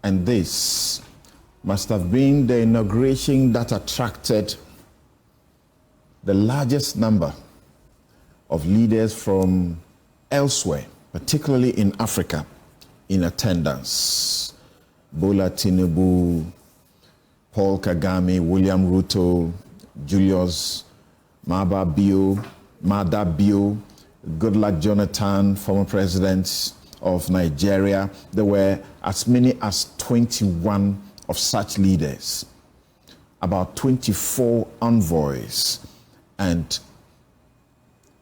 And this must have been the inauguration that attracted the largest number of leaders from elsewhere, particularly in Africa, in attendance. Bola Tinubu, Paul Kagame, William Ruto, Julius Maada Bio, Goodluck Jonathan, former president of Nigeria. There were as many as 21 of such leaders, about 24 envoys, and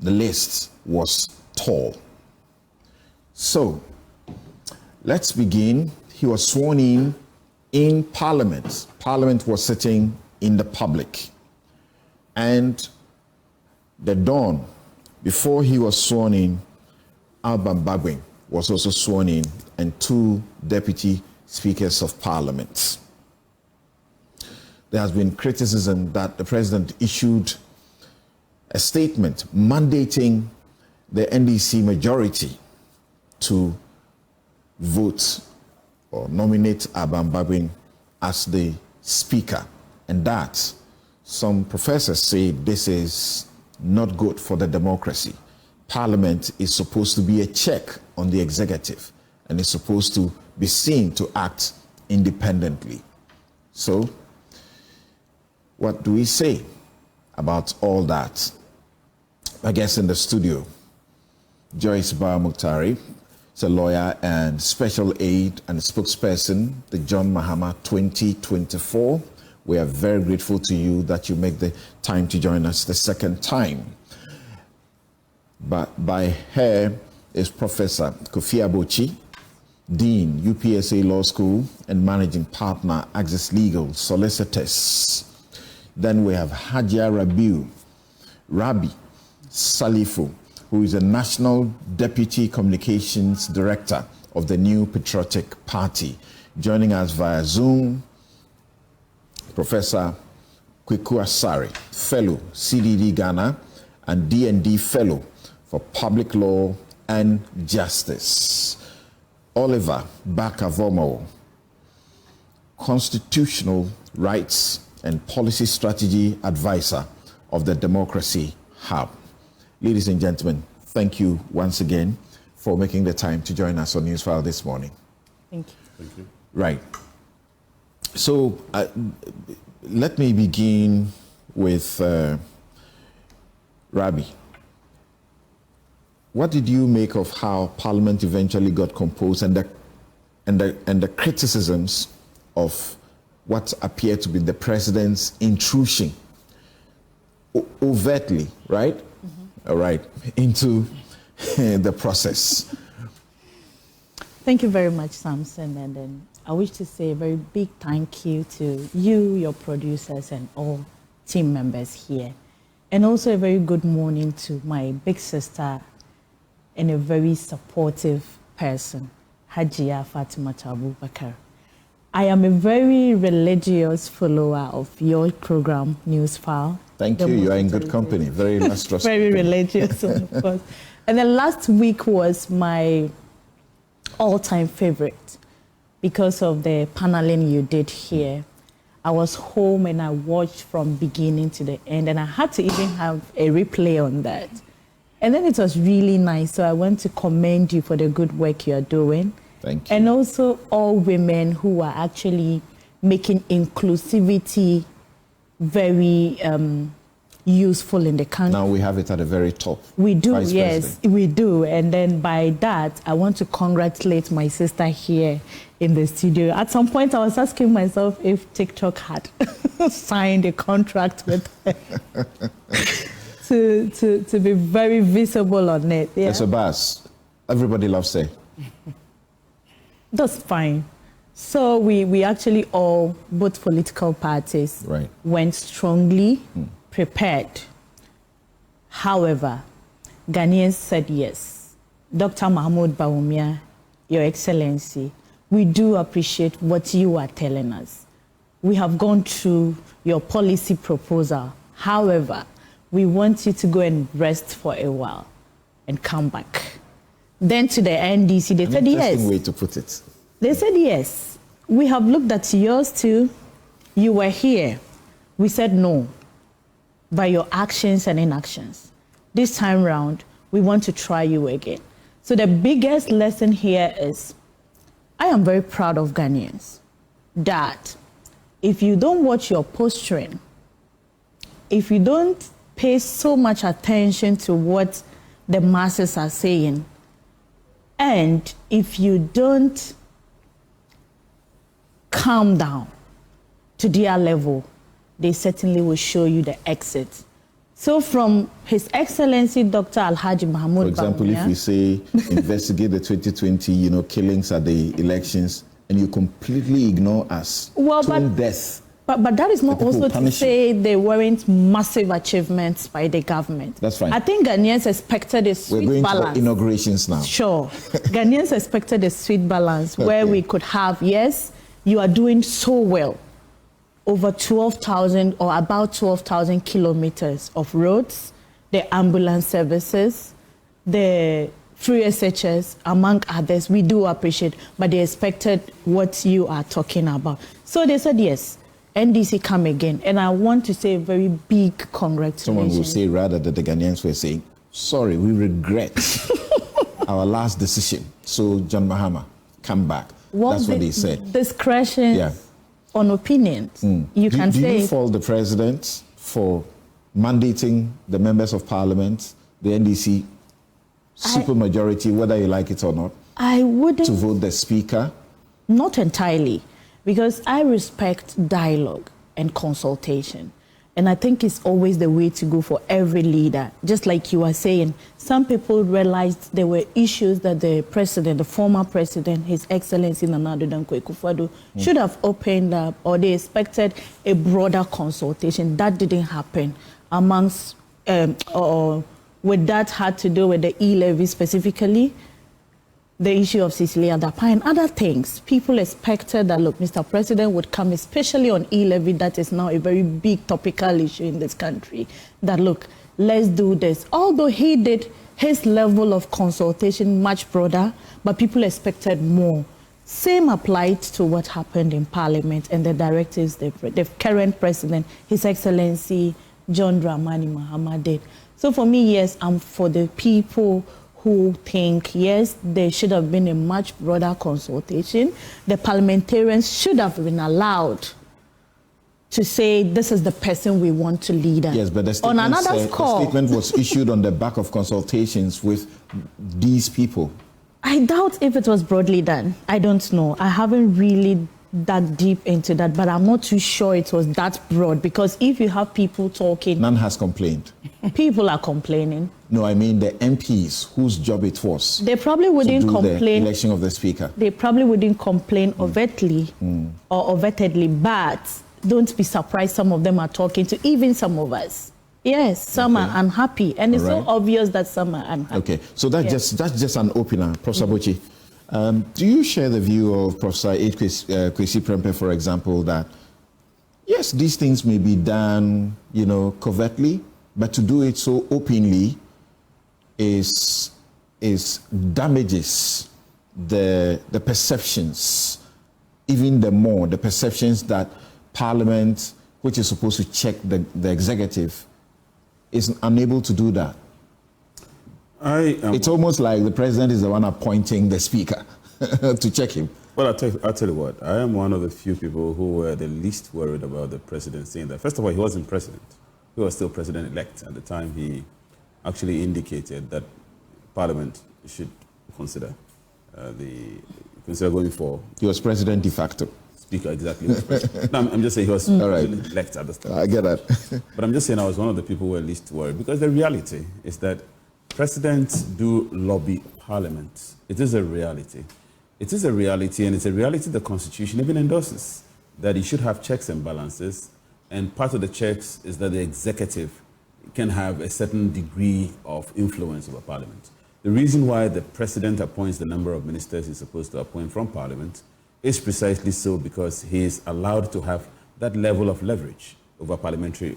the list was tall. So, let's begin. He was sworn in Parliament. Parliament was sitting in the public. And the dawn, before he was sworn in, Alban Bagwin was also sworn in, and 2 deputy speakers of Parliament. There has been criticism that the president issued a statement mandating the NDC majority to vote or nominate Alban Bagwin as the speaker, and that some professors say this is not good for the democracy. Parliament is supposed to be a check on the executive and is supposed to be seen to act independently. So, what do we say about all that? I guess in the studio, Joyce Bar-Muktari is a lawyer and special aide and spokesperson, the John Mahama 2024. We are very grateful to you that you make the time to join us the second time. But by her is Professor Kofi Abochi, Dean, UPSA Law School, and Managing Partner, Axis Legal Solicitors. Then we have Hajia Rabi Salifu, who is a National Deputy Communications Director of the New Patriotic Party. Joining us via Zoom, Professor Kweku Asare, Fellow, CDD Ghana, and D&D Fellow for Public Law and Justice. Oliver Bakavomo, Constitutional Rights and Policy Strategy Advisor of the Democracy Hub. Ladies and gentlemen, thank you once again for making the time to join us on Newsfile this morning. Thank you. Thank you. Right. So let me begin with Rabi. What did you make of how Parliament eventually got composed and the criticisms of what appeared to be the president's intrusion overtly, right? Mm-hmm. All right, into the process? Thank you very much, Samson. And then I wish to say a very big thank you to you, your producers, and all team members here. And also a very good morning to my big sister and a very supportive person, Hajia Fatima Abubakar. I am a very religious follower of your program, Newsfile. Thank you. You are in good company. Very illustrious. Very religious, of course. And then last week was my all-time favorite because of the paneling you did here. I was home and I watched from beginning to the end, and I had to even have a replay on that. And then it was really nice. So I want to commend you for the good work you're doing. Thank you. And also all women who are actually making inclusivity very useful in the country. Now we have it at the very top. We do, Vice yes, President. we do. And then by that, I want to congratulate my sister here in the studio. At some point, I was asking myself if TikTok had signed a contract with her to be very visible on it. Yeah? It's a buzz. Everybody loves it. That's fine. So we actually all, both political parties, right, went strongly prepared. However, Ghanaians said yes. Dr. Mahmoud Bawumia, Your Excellency, we do appreciate what you are telling us. We have gone through your policy proposal. However, we want you to go and rest for a while and come back. Then to the NDC, they said yes. Interesting way to put it. They said yes. we have looked at yours too. You were here. We said no by your actions and inactions. This time round, we want to try you again. So the biggest lesson here is, I am very proud of Ghanaians that if you don't watch your posturing, if you don't pay so much attention to what the masses are saying, and if you don't calm down to their level, they certainly will show you the exit. So from His Excellency Dr. Alhaji Mahmoud, for example, Bawumia, if we say investigate the 2020, killings at the elections, and you completely ignore us, death. But that is not also to say they weren't massive achievements by the government. That's fine. I think Ghanaians expected a sweet balance. We're going to the inaugurations now. Sure. Ghanaians expected a sweet balance where we could have, yes, you are doing so well. Over 12,000 or about 12,000 kilometers of roads, the ambulance services, the free SHS, among others. We do appreciate, but they expected what you are talking about. So they said, yes, NDC come again. And I want to say a very big congratulations. Someone will say rather that the Ghanaians were saying, sorry, we regret our last decision. So John Mahama, come back. That's what they said. Discretion on opinions. You can say. Do you fault the president for mandating the members of parliament, the NDC supermajority, whether you like it or not, I wouldn't, to vote the speaker? Not entirely, because I respect dialogue and consultation. And I think it's always the way to go for every leader. Just like you were saying, some people realized there were issues that the president, the former president, His Excellency Nana Addo Dankwa Akufo-Addo, should have opened up, or they expected a broader consultation. That didn't happen amongst, or with that had to do with the e-levy specifically, the issue of Cecilia Dapa and other things. People expected that, look, Mr. President would come, especially on e-levy, that is now a very big topical issue in this country, that, look, let's do this. Although he did his level of consultation much broader, but people expected more. Same applied to what happened in Parliament and the directives the current president, His Excellency John Dramani Mahama, did. So for me, yes, I'm for the people who think, yes, there should have been a much broader consultation. The parliamentarians should have been allowed to say, this is the person we want to lead us. Yes, but the statement was issued on the back of consultations with these people. I doubt if it was broadly done. I don't know. I haven't really dug deep into that, but I'm not too sure it was that broad, because if you have people talking... None has complained. People are complaining. No, I mean the MPs whose job it was. They probably wouldn't complain. The election of the speaker. They probably wouldn't complain overtly or overtedly, but don't be surprised some of them are talking to even some of us. Yes, some are unhappy, and it's so obvious that some are unhappy. Okay, so that's just an opener. Professor Bochi, do you share the view of Professor Kwesi Prempeh, for example, that yes, these things may be done, covertly, but to do it so openly is damages the perceptions, even the perceptions that Parliament, which is supposed to check the executive, is unable to do that? It's almost like the president is the one appointing the speaker to check him. Well, I'll tell you what, I am one of the few people who were the least worried about the president saying that. First of all, he wasn't president. He was still president-elect at the time he actually indicated that Parliament should consider going for. He was president de facto. Speaker, exactly. No, I'm just saying he was elect at the time. I get that. But I'm just saying I was one of the people who were least worried, because the reality is that presidents do lobby Parliament. It is a reality. It is a reality, and it's a reality the Constitution even endorses, that you should have checks and balances, and part of the checks is that the executive can have a certain degree of influence over Parliament. The reason why the president appoints the number of ministers he's supposed to appoint from Parliament is precisely so because he is allowed to have that level of leverage over parliamentary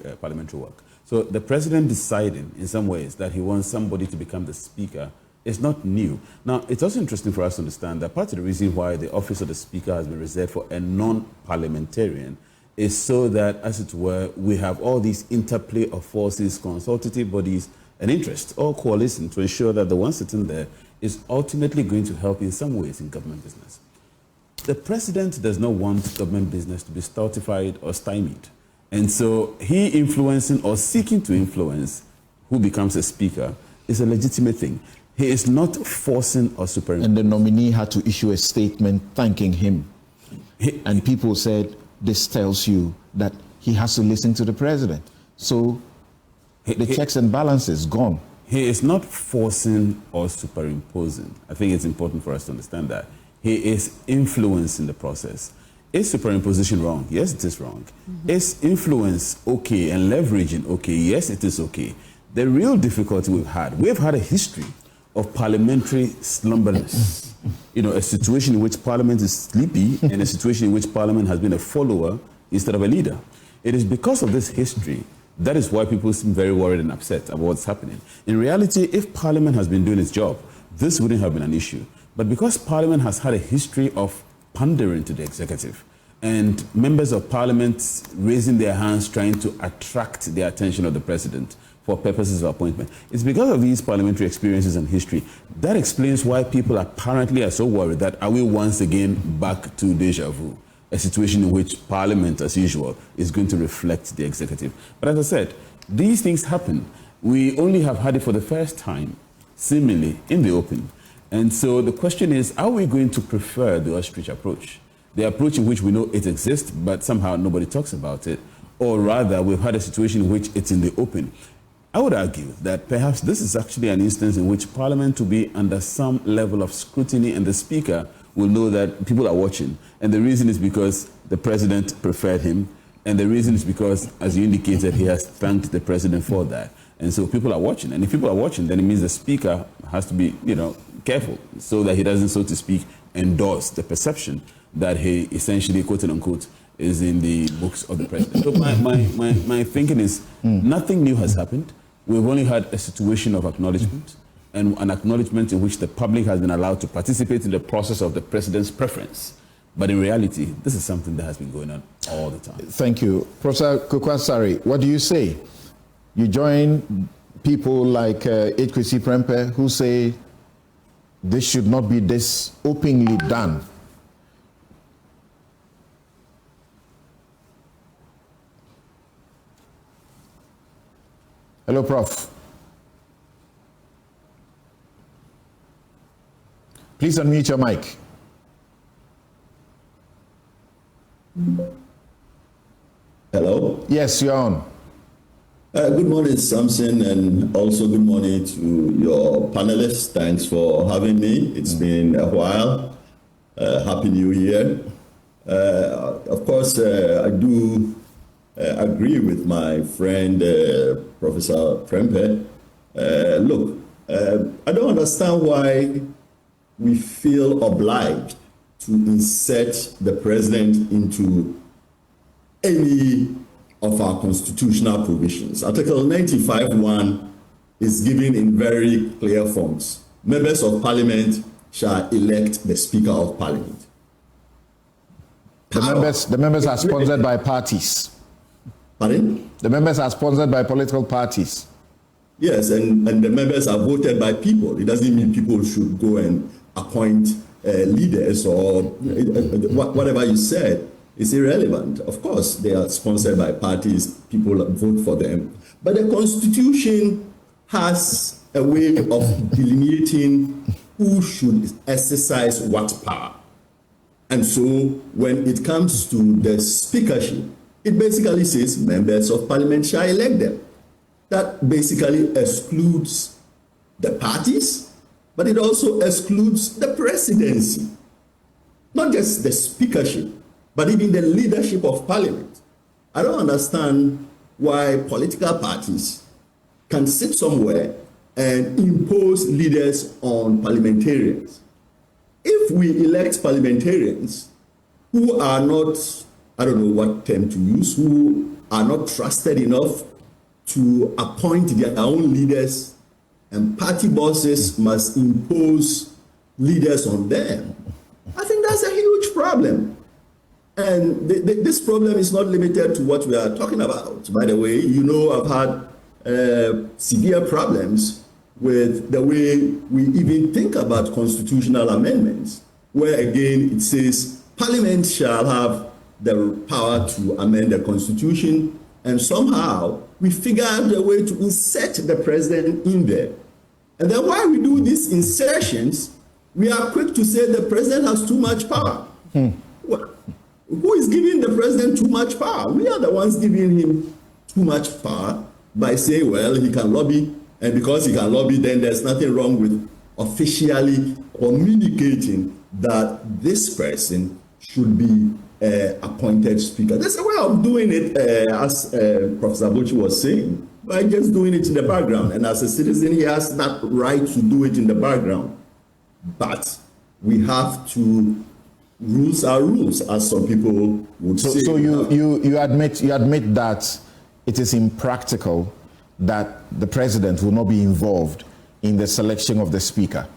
work. So the president deciding in some ways that he wants somebody to become the speaker It's not new. Now, it's also interesting for us to understand that part of the reason why the office of the Speaker has been reserved for a non-parliamentarian is so that, as it were, we have all these interplay of forces, consultative bodies, and interests, all coalescing to ensure that the one sitting there is ultimately going to help in some ways in government business. The president does not want government business to be stultified or stymied. And so he influencing or seeking to influence who becomes a speaker is a legitimate thing. He is not forcing or superimposing. And the nominee had to issue a statement thanking him. And people said, this tells you that he has to listen to the president. So the checks and balances gone. He is not forcing or superimposing. I think it's important for us to understand that. He is influencing the process. Is superimposition wrong? Yes, it is wrong. Is influence okay and leveraging okay? Yes, it is okay. The real difficulty we've had a history of parliamentary slumberness. You know, a situation in which parliament is sleepy and a situation in which parliament has been a follower instead of a leader. It is because of this history that is why people seem very worried and upset about what's happening. In reality, if parliament has been doing its job, this wouldn't have been an issue. But because parliament has had a history of pandering to the executive and members of parliament raising their hands trying to attract the attention of the president for purposes of appointment, it's because of these parliamentary experiences and history that explains why people apparently are so worried that are we once again back to deja vu, a situation in which parliament, as usual, is going to reflect the executive. But as I said, these things happen. We only have had it for the first time, seemingly, in the open. And so the question is, are we going to prefer the ostrich approach? The approach in which we know it exists, but somehow nobody talks about it, or rather, we've had a situation in which it's in the open. I would argue that perhaps this is actually an instance in which Parliament will be under some level of scrutiny and the Speaker will know that people are watching. And the reason is because the President preferred him. And the reason is because, as you indicated, he has thanked the President for that. And so people are watching. And if people are watching, then it means the Speaker has to be, careful so that he doesn't, so to speak, endorse the perception that he essentially, quote unquote, is in the books of the President. So my thinking is nothing new has happened. We've only had a situation of acknowledgement and an acknowledgement in which the public has been allowed to participate in the process of the President's preference. But in reality, this is something that has been going on all the time. Thank you. Professor Kukwasari, what do you say? You join people like Kwesi Prempeh who say this should not be this openly done. Hello, Prof. Please unmute your mic. Hello? Yes, you're on. Good morning, Samson, and also good morning to your panelists. Thanks for having me. It's been a while. Happy New Year. Of course, I do agree with my friend, Professor Prempeh. Look, I don't understand why we feel obliged to insert the president into any of our constitutional provisions. Article 95(1) is given in very clear forms. Members of Parliament shall elect the Speaker of Parliament. The members are sponsored by parties. Pardon? The members are sponsored by political parties. Yes, and the members are voted by people. It doesn't mean people should go and appoint leaders or whatever you said. It's irrelevant. Of course, they are sponsored by parties. People vote for them. But the Constitution has a way of delineating who should exercise what power. And so when it comes to the speakership, it basically says members of Parliament shall elect them. That basically excludes the parties, but it also excludes the presidency. Not just the speakership, but even the leadership of Parliament. I don't understand why political parties can sit somewhere and impose leaders on parliamentarians. If we elect parliamentarians who are not, I don't know what term to use, who are not trusted enough to appoint their own leaders and party bosses must impose leaders on them. I think that's a huge problem. And this problem is not limited to what we are talking about. By the way, you know, I've had severe problems with the way we even think about constitutional amendments, where again it says Parliament shall have the power to amend the Constitution, and somehow we figure out a way to insert the president in there. And then while we do these insertions, we are quick to say the president has too much power. Well, who is giving the president too much power? We are the ones giving him too much power by saying, well, he can lobby, and because he can lobby, then there's nothing wrong with officially communicating that this person should be appointed speaker. There's a way of doing it, as Professor Bochi was saying, by just doing it in the background. And as a citizen, he has that right to do it in the background. But we have to, rules are rules, as some people would say. So you admit that it is impractical that the president will not be involved in the selection of the speaker?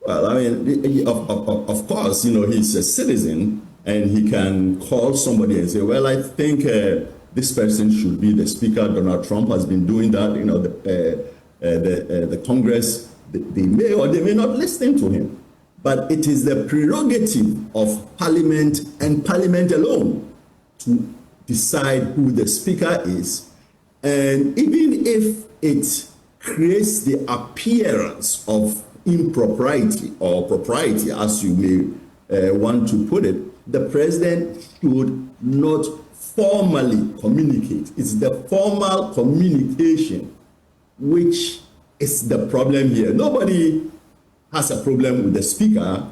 Well, I mean, of course, you know, he's a citizen and he can call somebody and say, well, I think this person should be the speaker. Donald Trump has been doing that. You know, the Congress, they may or they may not listen to him. But it is the prerogative of Parliament and Parliament alone to decide who the speaker is. And even if it creates the appearance of impropriety or propriety, as you may want to put it, the president should not formally communicate. It's the formal communication which is the problem here. Nobody has a problem with the speaker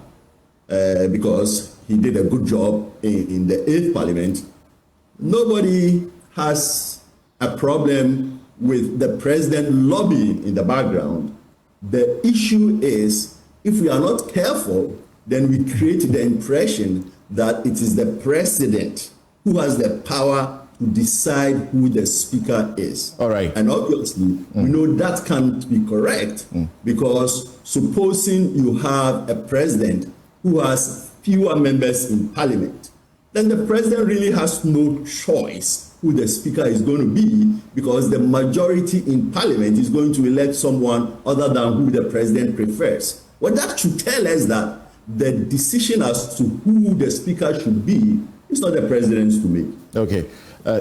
because he did a good job in the 8th Parliament. Nobody has a problem with the president lobbying in the background. The issue is, if we are not careful, then we create the impression that it is the president who has the power to decide who the speaker is. All right. And obviously, we know that can't be correct because supposing you have a president who has fewer members in parliament, then the president really has no choice who the speaker is going to be, because the majority in parliament is going to elect someone other than who the president prefers. Well, that should tell us that the decision as to who the speaker should be is not the president's to make. Okay.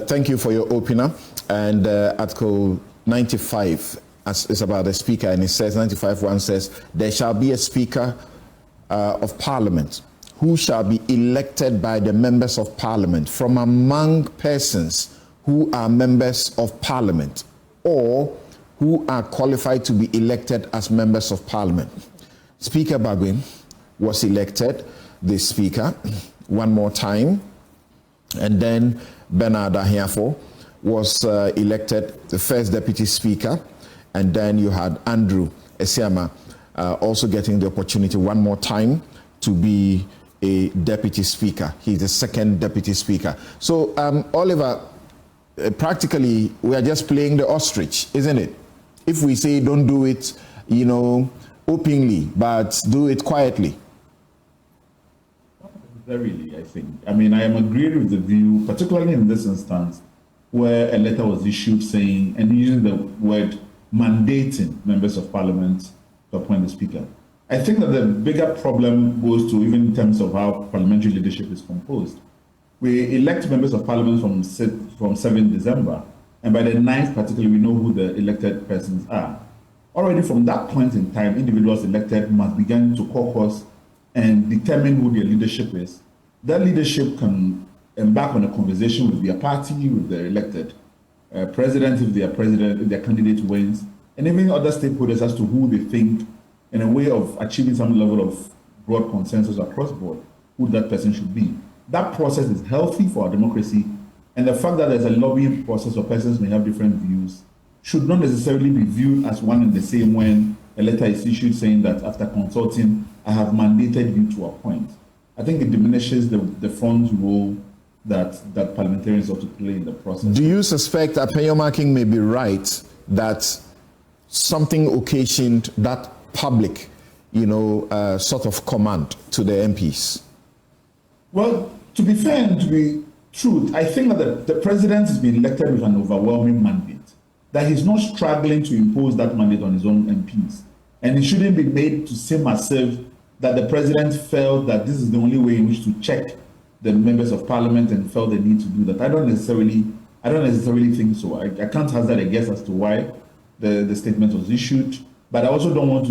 Thank you for your opener. And Article 95 is about the speaker, and it says, 95.1 says, there shall be a speaker of parliament who shall be elected by the members of parliament from among persons who are members of parliament or who are qualified to be elected as members of parliament. Speaker Bagwin was elected, the speaker, one more time, and then Bernard Ahiafo was elected the first deputy speaker, and then you had Andrew Esiama also getting the opportunity one more time to be a deputy speaker. He's the second deputy speaker. So Oliver, practically we are just playing the ostrich, isn't it? If we say don't do it, you know, openly, but do it quietly. Really, I think. I mean, I am agreeing with the view, particularly in this instance, where a letter was issued saying, and using the word mandating members of parliament to appoint the speaker. I think that the bigger problem goes to even in terms of how parliamentary leadership is composed. We elect members of parliament from 7 December, and by the 9th particularly, we know who the elected persons are. Already from that point in time, individuals elected must begin to caucus and determine who their leadership is. That leadership can embark on a conversation with their party, with their elected president, if their candidate wins, and even other stakeholders as to who they think, in a way of achieving some level of broad consensus across the board, who that person should be. That process is healthy for our democracy, and the fact that there's a lobbying process or persons may have different views should not necessarily be viewed as one and the same when a letter is issued saying that after consulting, I have mandated you to appoint. I think it diminishes the front role that parliamentarians ought to play in the process. Do you suspect that Penyomaking may be right that something occasioned that public, sort of command to the MPs? Well, to be fair and to be true, I think that the president has been elected with an overwhelming mandate, that he's not struggling to impose that mandate on his own MPs. And it shouldn't be made to seem as if that the president felt that this is the only way in which to check the members of parliament and felt the need to do that. I don't necessarily think so. I can't hazard a guess as to why the statement was issued, but I also don't want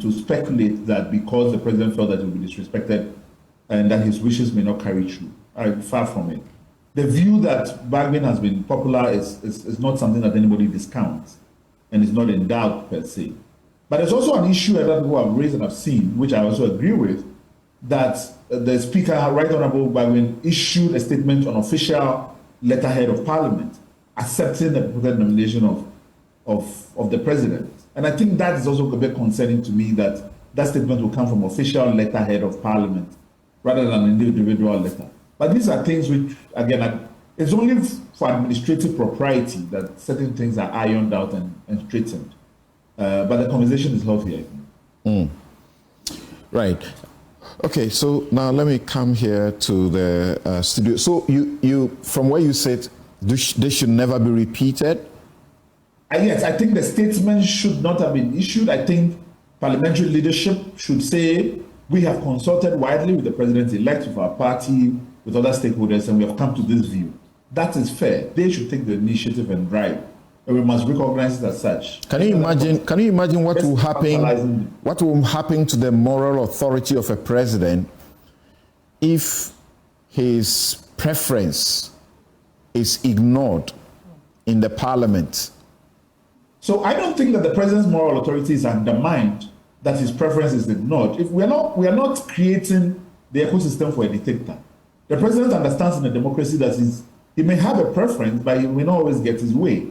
to speculate that because the president felt that he would be disrespected and that his wishes may not carry through. Far from it. The view that bargaining has been popular is not something that anybody discounts and is not in doubt per se. But there's also an issue that people have raised and have seen, which I also agree with, that the Speaker, Right Honourable Bagwin, issued a statement on official letterhead of Parliament accepting the proposed nomination of the President. And I think that is also a bit concerning to me, that that statement will come from official letterhead of Parliament rather than an individual letter. But these are things which, again, it's only for administrative propriety that certain things are ironed out and straightened. But the conversation is healthy, I think. Right. Okay, so now let me come here to the studio. So you from where you said this should never be repeated? Yes, I think the statement should not have been issued. I think parliamentary leadership should say, we have consulted widely with the president-elect, with our party, with other stakeholders, and we have come to this view. That is fair. They should take the initiative and drive. And we must recognize it as such. Can you imagine what will happen? What will happen to the moral authority of a president if his preference is ignored in the parliament? So I don't think that the president's moral authority is undermined, that his preference is ignored. If we are not creating the ecosystem for a dictator. The president understands in a democracy that he may have a preference, but he may not always get his way.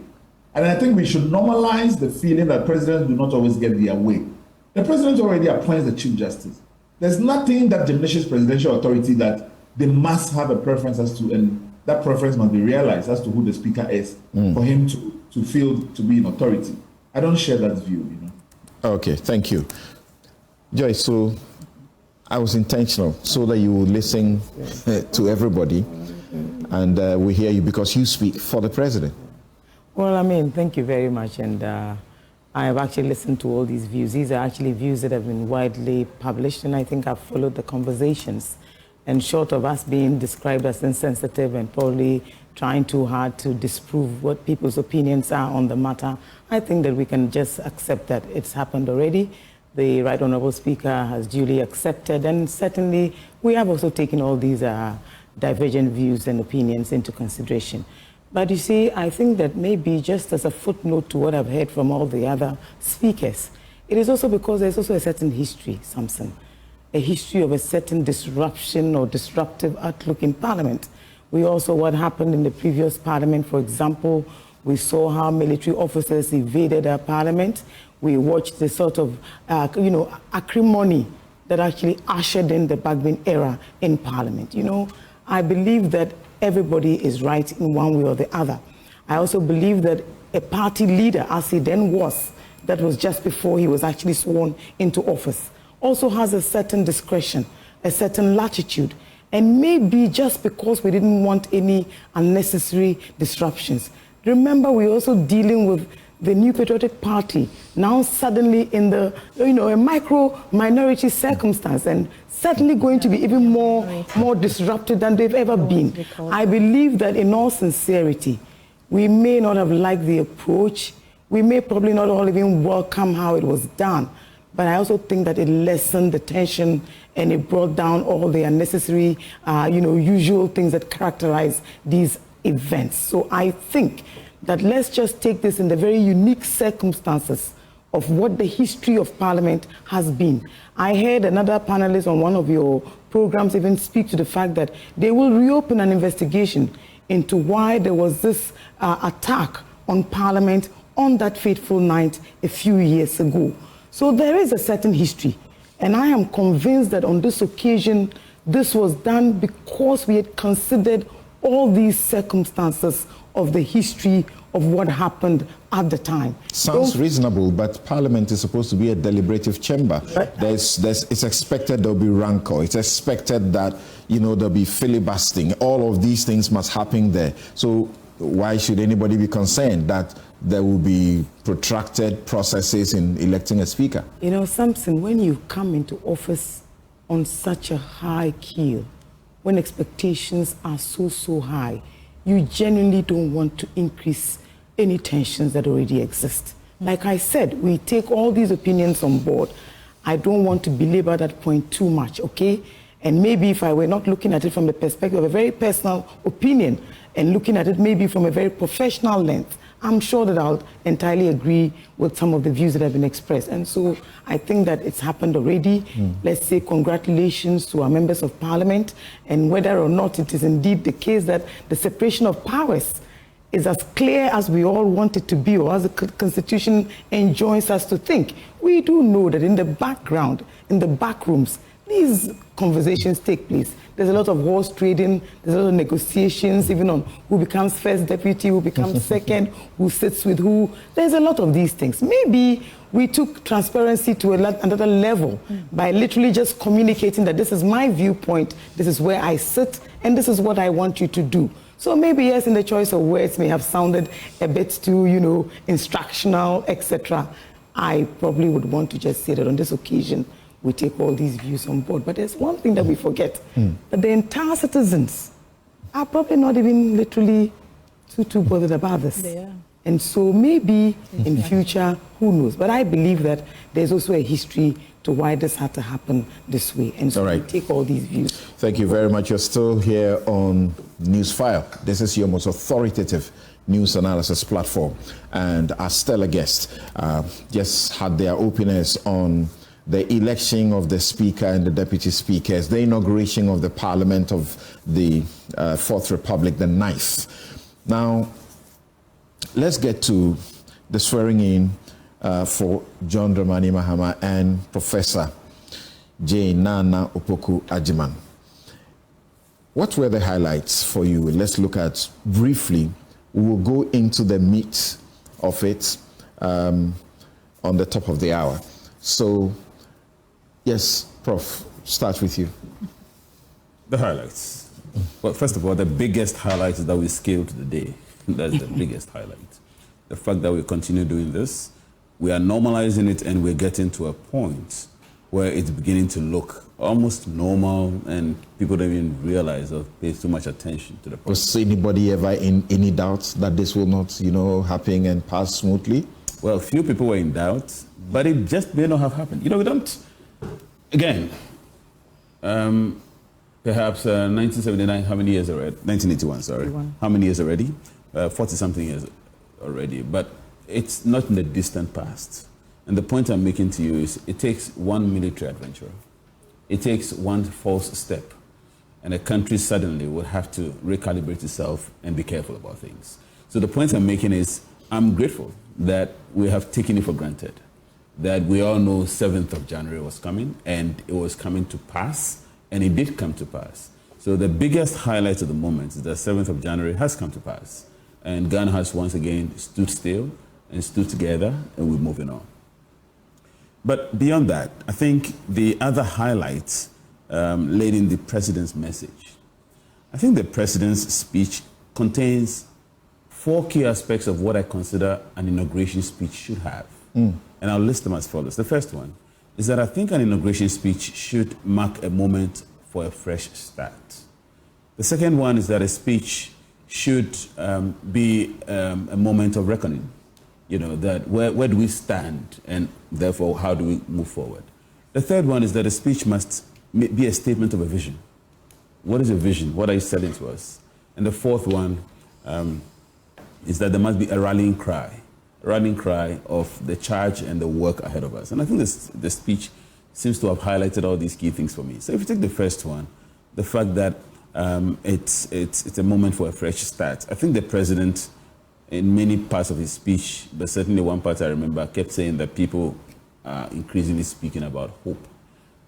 And I think we should normalize the feeling that presidents do not always get their way. The president already appoints the Chief Justice. There's nothing that diminishes presidential authority that they must have a preference as to, and that preference must be realized as to who the Speaker is for him to feel to be in authority. I don't share that view, Okay, thank you. Joyce, so I was intentional so that you would listen to everybody and we hear you because you speak for the president. Well, thank you very much. And I have actually listened to all these views. These are actually views that have been widely published, and I think I've followed the conversations. And short of us being described as insensitive and probably trying too hard to disprove what people's opinions are on the matter, I think that we can just accept that it's happened already. The Right Honourable Speaker has duly accepted, and certainly we have also taken all these divergent views and opinions into consideration. But you see, I think that maybe just as a footnote to what I've heard from all the other speakers, it is also because there's also a certain history, Samson, a history of a certain disruption or disruptive outlook in Parliament. We also, what happened in the previous Parliament, for example, we saw how military officers invaded our Parliament. We watched the sort of, acrimony that actually ushered in the Bagwin era in Parliament. I believe that everybody is right in one way or the other. I also believe that a party leader, as he then was, that was just before he was actually sworn into office, also has a certain discretion, a certain latitude. And maybe just because we didn't want any unnecessary disruptions. Remember, we're also dealing with the New Patriotic Party, now suddenly in the, a micro-minority circumstance, and certainly going to be even more disrupted than they've ever been. I believe that in all sincerity, we may not have liked the approach, we may probably not all even welcome how it was done, but I also think that it lessened the tension and it brought down all the unnecessary, usual things that characterize these events. So I think that let's just take this in the very unique circumstances of what the history of Parliament has been. I heard another panelist on one of your programs even speak to the fact that they will reopen an investigation into why there was this attack on Parliament on that fateful night a few years ago. So there is a certain history, and I am convinced that on this occasion, this was done because we had considered all these circumstances of the history of what happened at the time. Sounds reasonable, but Parliament is supposed to be a deliberative chamber. Right. It's expected there'll be rancor. It's expected that, there'll be filibustering. All of these things must happen there. So why should anybody be concerned that there will be protracted processes in electing a speaker? Samson, when you come into office on such a high keel, when expectations are so high, you genuinely don't want to increase any tensions that already exist. Like I said, we take all these opinions on board. I don't want to belabor that point too much, okay? And maybe if I were not looking at it from the perspective of a very personal opinion and looking at it maybe from a very professional lens, I'm sure that I'll entirely agree with some of the views that have been expressed. And so I think that it's happened already. Let's say congratulations to our members of Parliament, and whether or not it is indeed the case that the separation of powers is as clear as we all want it to be, or as the Constitution enjoins us to think. We do know that in the background, in the back rooms, these conversations take place. There's a lot of horse trading, there's a lot of negotiations, even on who becomes first deputy, who becomes second, who sits with who. There's a lot of these things. Maybe we took transparency to another level by literally just communicating that this is my viewpoint, this is where I sit, and this is what I want you to do. So maybe, yes, in the choice of words may have sounded a bit too, instructional, etc. I probably would want to just say that on this occasion, we take all these views on board. But there's one thing that we forget, that the entire citizens are probably not even literally too bothered about this. They are. And so maybe in future, who knows? But I believe that there's also a history to why this had to happen this way. And so we take all these views. Thank you very much. You're still here on Newsfile. This is your most authoritative news analysis platform. And our stellar guests just had their openers on the election of the Speaker and the Deputy Speakers, the inauguration of the Parliament of the Fourth Republic, the 9th. Now, let's get to the swearing in for John Dramani Mahama and Professor J. Nana Opoku Agyemang. What were the highlights for you? Let's look at briefly. We will go into the meat of it on the top of the hour. So, yes, Prof, start with you. The highlights. Well, first of all, the biggest highlight is that we scaled the day. That's the biggest highlight. The fact that we continue doing this, we are normalizing it, and we're getting to a point where it's beginning to look almost normal, and people don't even realize or pay too much attention to the process. Was anybody ever in any doubt that this will not, happen and pass smoothly? Well, few people were in doubt, but it just may not have happened. We don't. Again, perhaps 1979, how many years already? 1981, sorry. 81. How many years already? 40-something years already. But it's not in the distant past. And the point I'm making to you is it takes one military adventurer. It takes one false step. And a country suddenly will have to recalibrate itself and be careful about things. So the point I'm making is I'm grateful that we have taken it for granted, that we all know 7th of January was coming, and it was coming to pass, and it did come to pass. So the biggest highlight of the moment is that 7th of January has come to pass, and Ghana has once again stood still and stood together, and we're moving on. But beyond that, I think the other highlights laid in the president's message. I think the president's speech contains 4 key aspects of what I consider an inauguration speech should have. And I'll list them as follows. The first one is that I think an inauguration speech should mark a moment for a fresh start. The second one is that a speech should be a moment of reckoning. That where do we stand, and therefore how do we move forward? The third one is that a speech must be a statement of a vision. What is a vision? What are you selling to us? And the fourth one is that there must be a rallying cry of the charge and the work ahead of us. And I think the speech seems to have highlighted all these key things for me. So if you take the first one, the fact that it's a moment for a fresh start, I think the president, in many parts of his speech, but certainly one part I remember, kept saying that people are increasingly speaking about hope.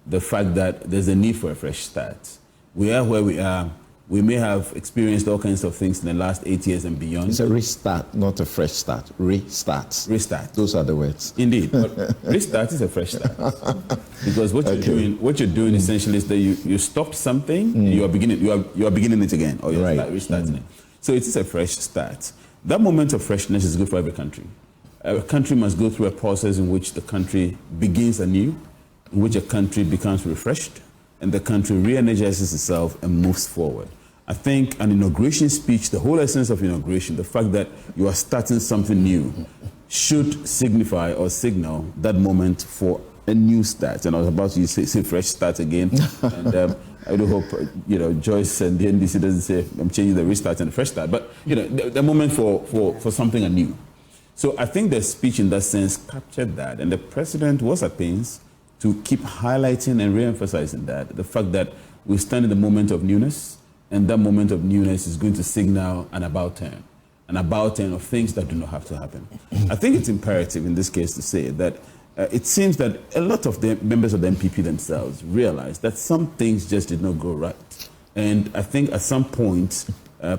The fact that there's a need for a fresh start. We are where we are. We may have experienced all kinds of things in the last 8 years and beyond. It's a restart, not a fresh start. Restart. Restart. Those are the words. Indeed. But restart is a fresh start. Because what you're doing essentially is that you stopped something, you are beginning it again, or you're restarting it. So it is a fresh start. That moment of freshness is good for every country. A country must go through a process in which the country begins anew, in which a country becomes refreshed, and the country re-energizes itself and moves forward. I think an inauguration speech, the whole essence of inauguration, the fact that you are starting something new, should signify or signal that moment for a new start. And I was about to say fresh start again. And I do hope, Joyce and the NDC doesn't say I'm changing the restart and the fresh start. But, the moment for something anew. So I think the speech in that sense captured that. And the president was at pains to keep highlighting and re-emphasizing that, the fact that we stand in the moment of newness, and that moment of newness is going to signal an about turn of things that do not have to happen. I think it's imperative in this case to say that it seems that a lot of the members of the MPP themselves realized that some things just did not go right. And I think at some point,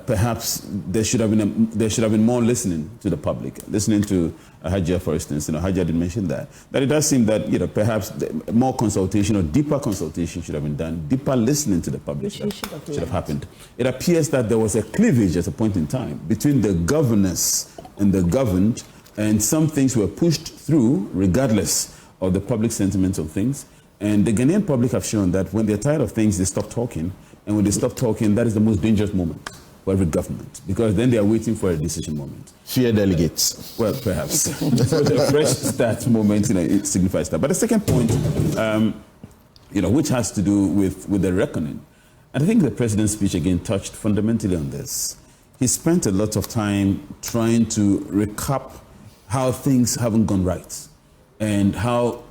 perhaps there should have been more listening to the public, listening to Hajia, for instance. Hajia did mention that it does seem that perhaps more consultation or deeper consultation should have been done, deeper listening to the public should have happened. It appears that there was a cleavage at a point in time between the governors and the governed, and some things were pushed through regardless of the public sentiments of things. And the Ghanaian public have shown that when they're tired of things, they stop talking. And when they stop talking, that is the most dangerous moment for every government, because then they are waiting for a decision moment. Fear delegates. Well, perhaps. So the fresh start moment, it signifies that. But the second point, which has to do with the reckoning, and I think the president's speech again touched fundamentally on this. He spent a lot of time trying to recap how things haven't gone right, and how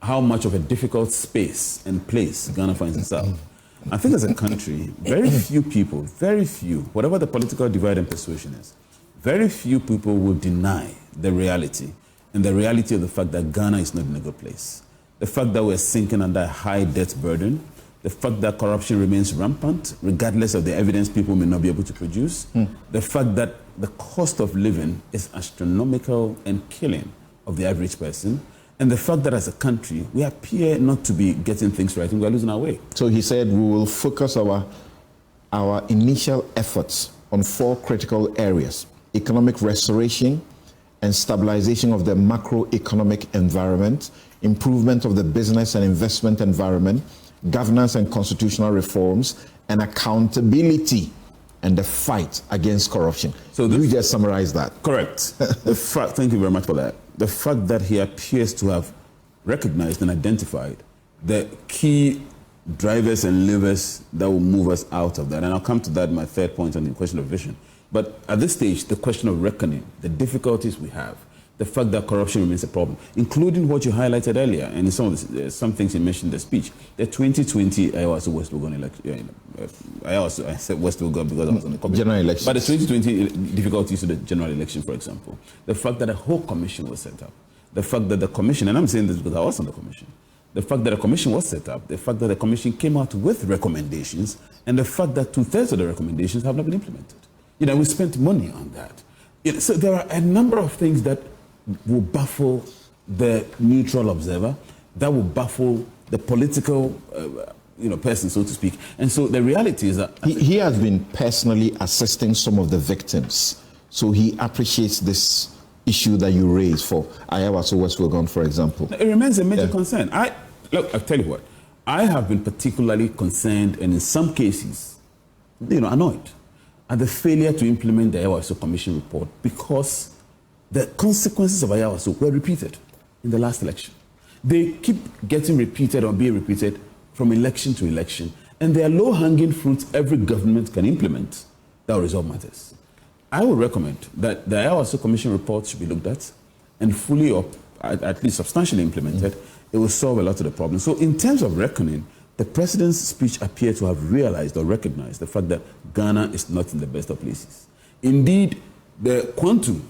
much of a difficult space and place Ghana finds itself. I think as a country, very few people, whatever the political divide and persuasion is, very few people will deny the reality, and the reality of the fact that Ghana is not in a good place. The fact that we're sinking under a high debt burden, the fact that corruption remains rampant, regardless of the evidence people may not be able to produce, the fact that the cost of living is astronomical and killing of the average person, and the fact that as a country, we appear not to be getting things right and we're losing our way. So he said we will focus our initial efforts on 4 critical areas: economic restoration and stabilization of the macroeconomic environment, improvement of the business and investment environment, governance and constitutional reforms, and accountability and the fight against corruption. So you just summarized that. Correct. Thank you very much for that. The fact that he appears to have recognized and identified the key drivers and levers that will move us out of that. And I'll come to that in my third point on the question of vision. But at this stage, the question of reckoning, the difficulties we have, the fact that corruption remains a problem, including what you highlighted earlier, and some things you mentioned in the speech, the 2020, I also West Wuogon election. I said West Wuogon because I was on the commission. General election. But the 2020 difficulties to the general election, for example, the fact that a whole commission was set up, the fact that the commission, and I'm saying this because I was on the commission, the fact that a commission was set up, the fact that the commission came out with recommendations, and the fact that 2/3 of the recommendations have not been implemented. We spent money on that. So there are a number of things that will baffle the neutral observer, that will baffle the political person, so to speak. And so the reality is that he has been personally assisting some of the victims, so he appreciates this issue that you raised for Ayawaso West Wuogon, for example. It remains a major concern. I'll tell you what, I have been particularly concerned, and in some cases, annoyed at the failure to implement the Ayawaso Commission report, because the consequences of Ayawaso were repeated in the last election. They keep getting repeated or being repeated from election to election, and they are low-hanging fruits every government can implement that will resolve matters. I would recommend that the Ayawaso Commission report should be looked at and fully, or at least substantially implemented. It will solve a lot of the problems. So in terms of reckoning, the president's speech appeared to have realized or recognized the fact that Ghana is not in the best of places. Indeed, the quantum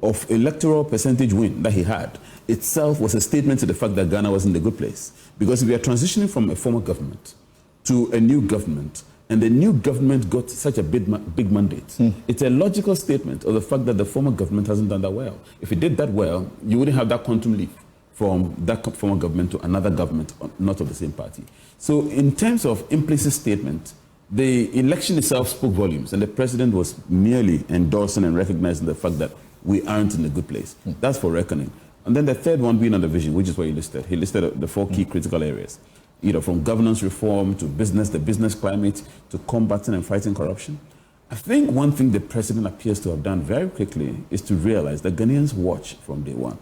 of electoral percentage win that he had itself was a statement to the fact that Ghana was in a good place. Because if we are transitioning from a former government to a new government, and the new government got such a big mandate. It's a logical statement of the fact that the former government hasn't done that well. If it did that well, you wouldn't have that quantum leap from that former government to another government, not of the same party. So in terms of implicit statement, the election itself spoke volumes, and the president was merely endorsing and recognizing the fact that we aren't in a good place. That's for reckoning. And then the third one being on the vision, which is what he listed. He listed the 4 key critical areas, from governance reform to business, the business climate, to combating and fighting corruption. I think one thing the president appears to have done very quickly is to realize that Ghanaians watch from day one.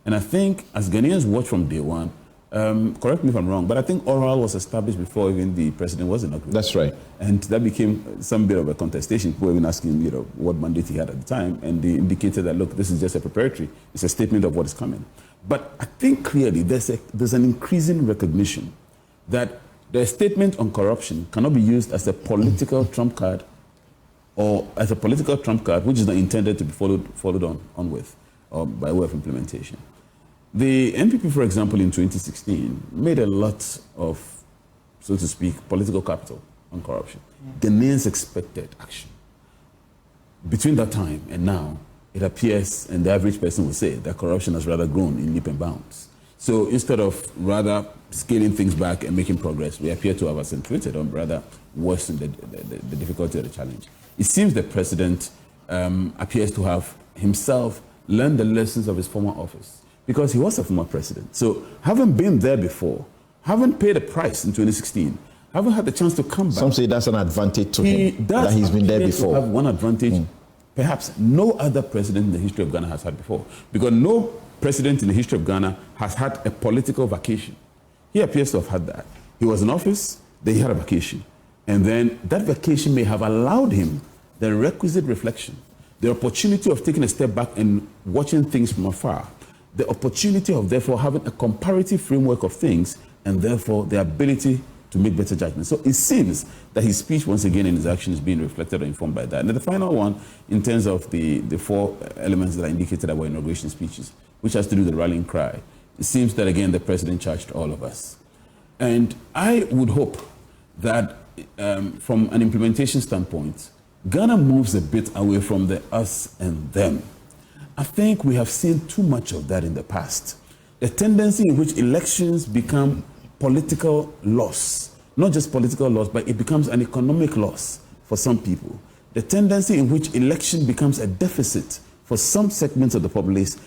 And I think as Ghanaians watch from day one, correct me if I'm wrong, but I think oral was established before even the president was inaugurated. That's right. And that became some bit of a contestation. People were even asking, what mandate he had at the time, and they indicated that, look, this is just a preparatory. It's a statement of what is coming. But I think clearly there's an increasing recognition that the statement on corruption cannot be used as a political trump card, or as a political trump card which is not intended to be followed on with, or by way of implementation. The NPP, for example, in 2016, made a lot of, so to speak, political capital on corruption. Yeah. Ghanaians expected action. Between that time and now, it appears, and the average person will say, that corruption has rather grown in leap and bounds. So instead of rather scaling things back and making progress, we appear to have accentuated or rather worsened the difficulty of the challenge. It seems the president appears to have himself learned the lessons of his former office, because he was a former president. So having been there before, having paid a price in 2016, having had the chance to come back. Some say that's an advantage to him, that he's been there before. Have one advantage perhaps no other president in the history of Ghana has had before. Because no president in the history of Ghana has had a political vacation. He appears to have had that. He was in office, then he had a vacation. And then that vacation may have allowed him the requisite reflection, the opportunity of taking a step back and watching things from afar, the opportunity of therefore having a comparative framework of things, and therefore the ability to make better judgments. So it seems that his speech, once again, and his action is being reflected or informed by that. And the final one, in terms of the 4 elements that I indicated about inauguration speeches, which has to do with the rallying cry, it seems that, again, the president charged all of us. And I would hope that from an implementation standpoint, Ghana moves a bit away from the us and them. I think we have seen too much of that in the past. The tendency in which elections become political loss, not just political loss, but it becomes an economic loss for some people. The tendency in which election becomes a deficit for some segments of the populace,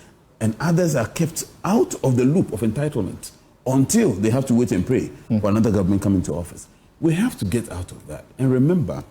and others are kept out of the loop of entitlement until they have to wait and pray for another government coming to office. We have to get out of that. And remember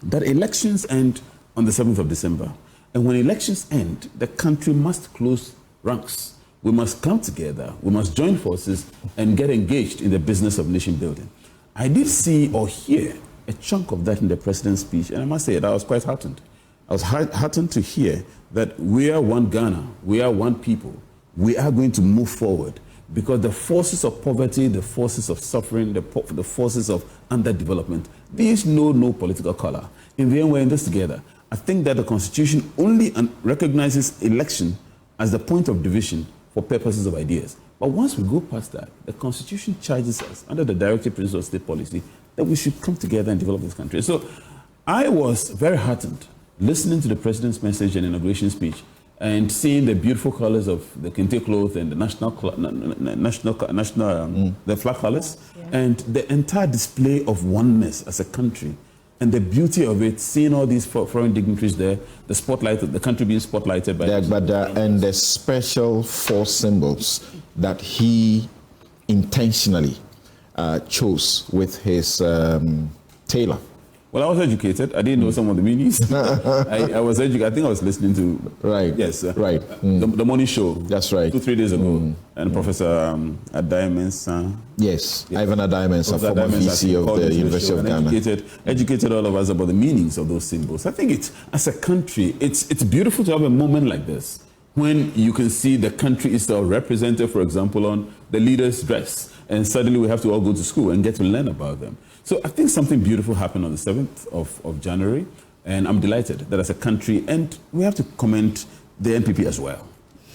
that elections end on the 7th of December. And when elections end, the country must close ranks. We must come together, we must join forces and get engaged in the business of nation building. I did see or hear a chunk of that in the president's speech, and I must say that I was quite heartened. I was heartened to hear that we are one Ghana, we are one people, we are going to move forward, because the forces of poverty, the forces of suffering, the forces of underdevelopment, these know no political color. In the end, we're in this together. I think that the Constitution only recognizes election as the point of division for purposes of ideas. But once we go past that, the Constitution charges us, under the directive principle of state policy, that we should come together and develop this country. So I was very heartened listening to the president's message and inauguration speech and seeing the beautiful colors of the kente cloth and the the flag colors, and the entire display of oneness as a country. And the beauty of it, seeing all these foreign dignitaries there, the spotlight, the country being spotlighted by and the special 4 symbols that he intentionally chose with his tailor. Well, I was educated. I didn't know some of the meanings. I was educated. I think I was listening to... Right. Yes. Right. The morning show. That's right. 2-3 days ago. And Professor Adai Mensah. Yes. Ivan Adai Mensah, former VC of the University of Ghana. Educated all of us about the meanings of those symbols. I think as a country, it's beautiful to have a moment like this when you can see the country is still represented, for example, on the leader's dress. And suddenly we have to all go to school and get to learn about them. So I think something beautiful happened on the 7th of January, and I'm delighted that as a country, and we have to commend the NPP as well.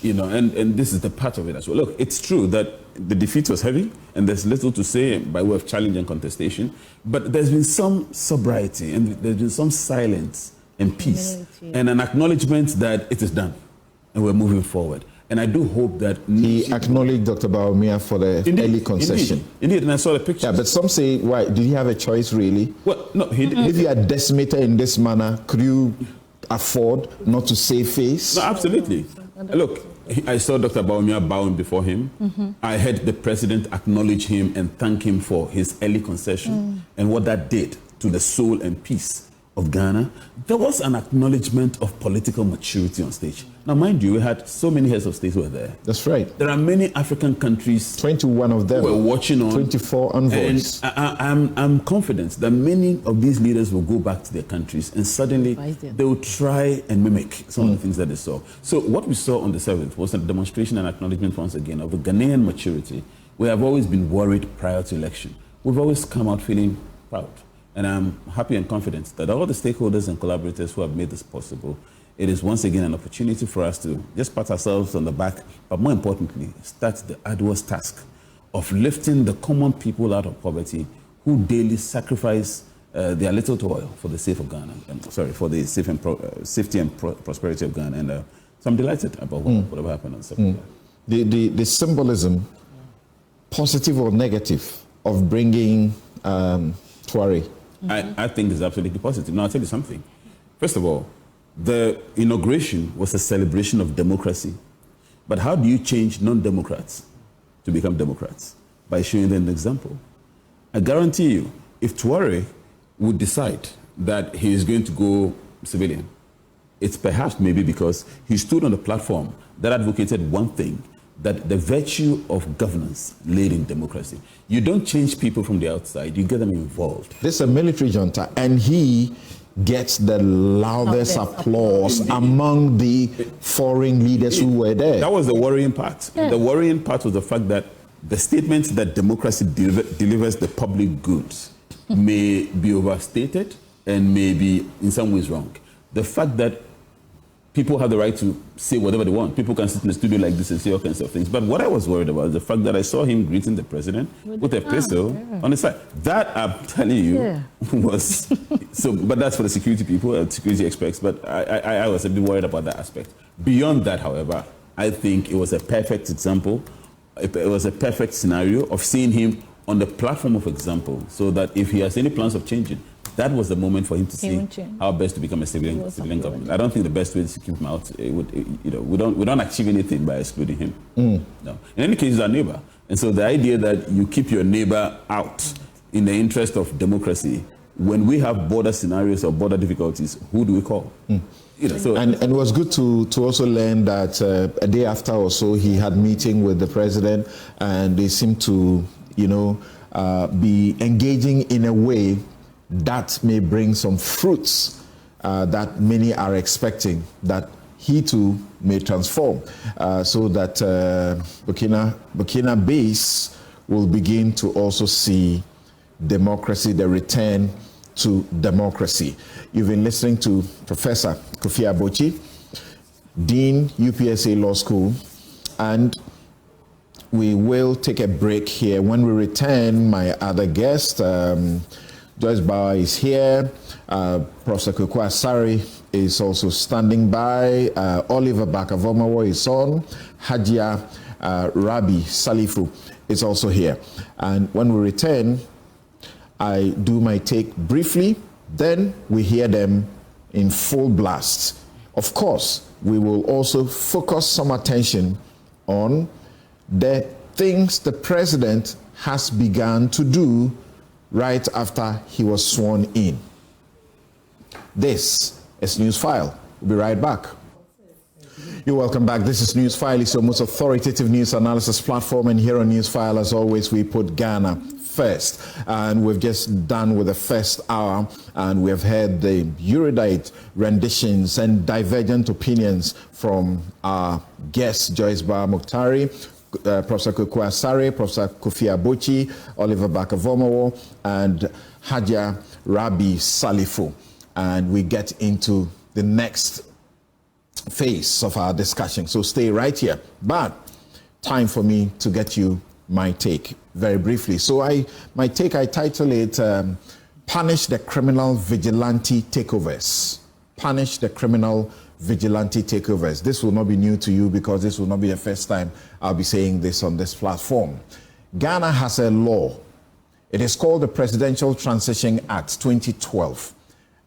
and this is the part of it as well. Look, it's true that the defeat was heavy, and there's little to say by way of challenge and contestation, but there's been some sobriety, and there's been some silence and peace, and an acknowledgement that it is done, and we're moving forward. And I do hope that... He acknowledged Dr. Bawumia for the early concession. Indeed, and I saw the picture. Yeah, but some say, why? Did he have a choice, really? Well, no, he didn't. If you are decimated in this manner, could you afford not to save face? No, absolutely. Look, I saw Dr. Bawumia bowing before him. I heard the president acknowledge him and thank him for his early concession and what that did to the soul and peace of Ghana. There was an acknowledgement of political maturity on stage. Now, mind you, we had so many heads of state who were there. That's right. There are many African countries. 21 of them were watching on. 24 envoys. And I'm confident that many of these leaders will go back to their countries and suddenly they will try and mimic some of the things that they saw. So what we saw on the 7th was a demonstration and acknowledgement once again of a Ghanaian maturity. We have always been worried prior to election. We've always come out feeling proud. And I'm happy and confident that all the stakeholders and collaborators who have made this possible, it is once again an opportunity for us to just pat ourselves on the back, but more importantly, start the arduous task of lifting the common people out of poverty who daily sacrifice their little toil for the sake of Ghana. For the safety and prosperity of Ghana. And so I'm delighted about whatever happened on Saturday. The symbolism, positive or negative, of bringing Tuareg. I think it's absolutely positive. Now, I'll tell you something. First of all, the inauguration was a celebration of democracy. But how do you change non-democrats to become democrats? By showing them an example. I guarantee you, if Tuareg would decide that he is going to go civilian, it's perhaps maybe because he stood on a platform that advocated one thing, that the virtue of governance laid in democracy. You don't change people from the outside, you get them involved. This is a military junta, and he gets the loudest applause among the foreign leaders who were there. That was the worrying part. Yeah. The worrying part was the fact that the statement that democracy delivers the public goods may be overstated and may be in some ways wrong. The fact that people have the right to say whatever they want. People can sit in the studio like this and say all kinds of things. But what I was worried about is the fact that I saw him greeting the president with a pistol on his side. That, I'm telling you, was... But that's for the security people and security experts. But I was a bit worried about that aspect. Beyond that, however, I think it was a perfect example. It was a perfect scenario of seeing him on the platform of example, so that if he has any plans of changing, that was the moment for him to see how best to become a civilian government. I don't think the best way is to keep him out. We don't achieve anything by excluding him. No. In any case, he's our neighbor. And so the idea that you keep your neighbor out in the interest of democracy, when we have border scenarios or border difficulties, who do we call? And it was good to also learn that a day after or so, he had meeting with the president, and they seemed to, be engaging in a way that may bring some fruits that many are expecting, that he too may transform, so that Burkina base will begin to also see democracy, the return to democracy. You've been listening to Professor Kofi Abochi, Dean, UPSA Law School, and we will take a break here. When we return, my other guest, Joyce Bauer, is here. Professor Kweku Asare is also standing by. Oliver Bakavomawo is on. Hajia Rabi Salifu is also here. And when we return, I do my take briefly, then we hear them in full blast. Of course, we will also focus some attention on the things the president has begun to do right after he was sworn in. This is Newsfile. We'll be right back. You're welcome back. This is Newsfile. It's your most authoritative news analysis platform, and here on Newsfile, as always, we put Ghana first. And we've just done with the first hour, and we have heard the erudite renditions and divergent opinions from our guests, Joyce Bauer Muktari, Professor Kweku Asare, Professor Kofi Abochi, Oliver Bakavomawo, and Hajia Rabi Salifu. And we get into the next phase of our discussion. So stay right here. But time for me to get you my take very briefly. So my take, I title it Punish the Criminal Vigilante Takeovers. Punish the Criminal Vigilante Takeovers. This will not be new to you because this will not be the first time I'll be saying this on this platform. Ghana has a law. It is called the Presidential Transition Act 2012,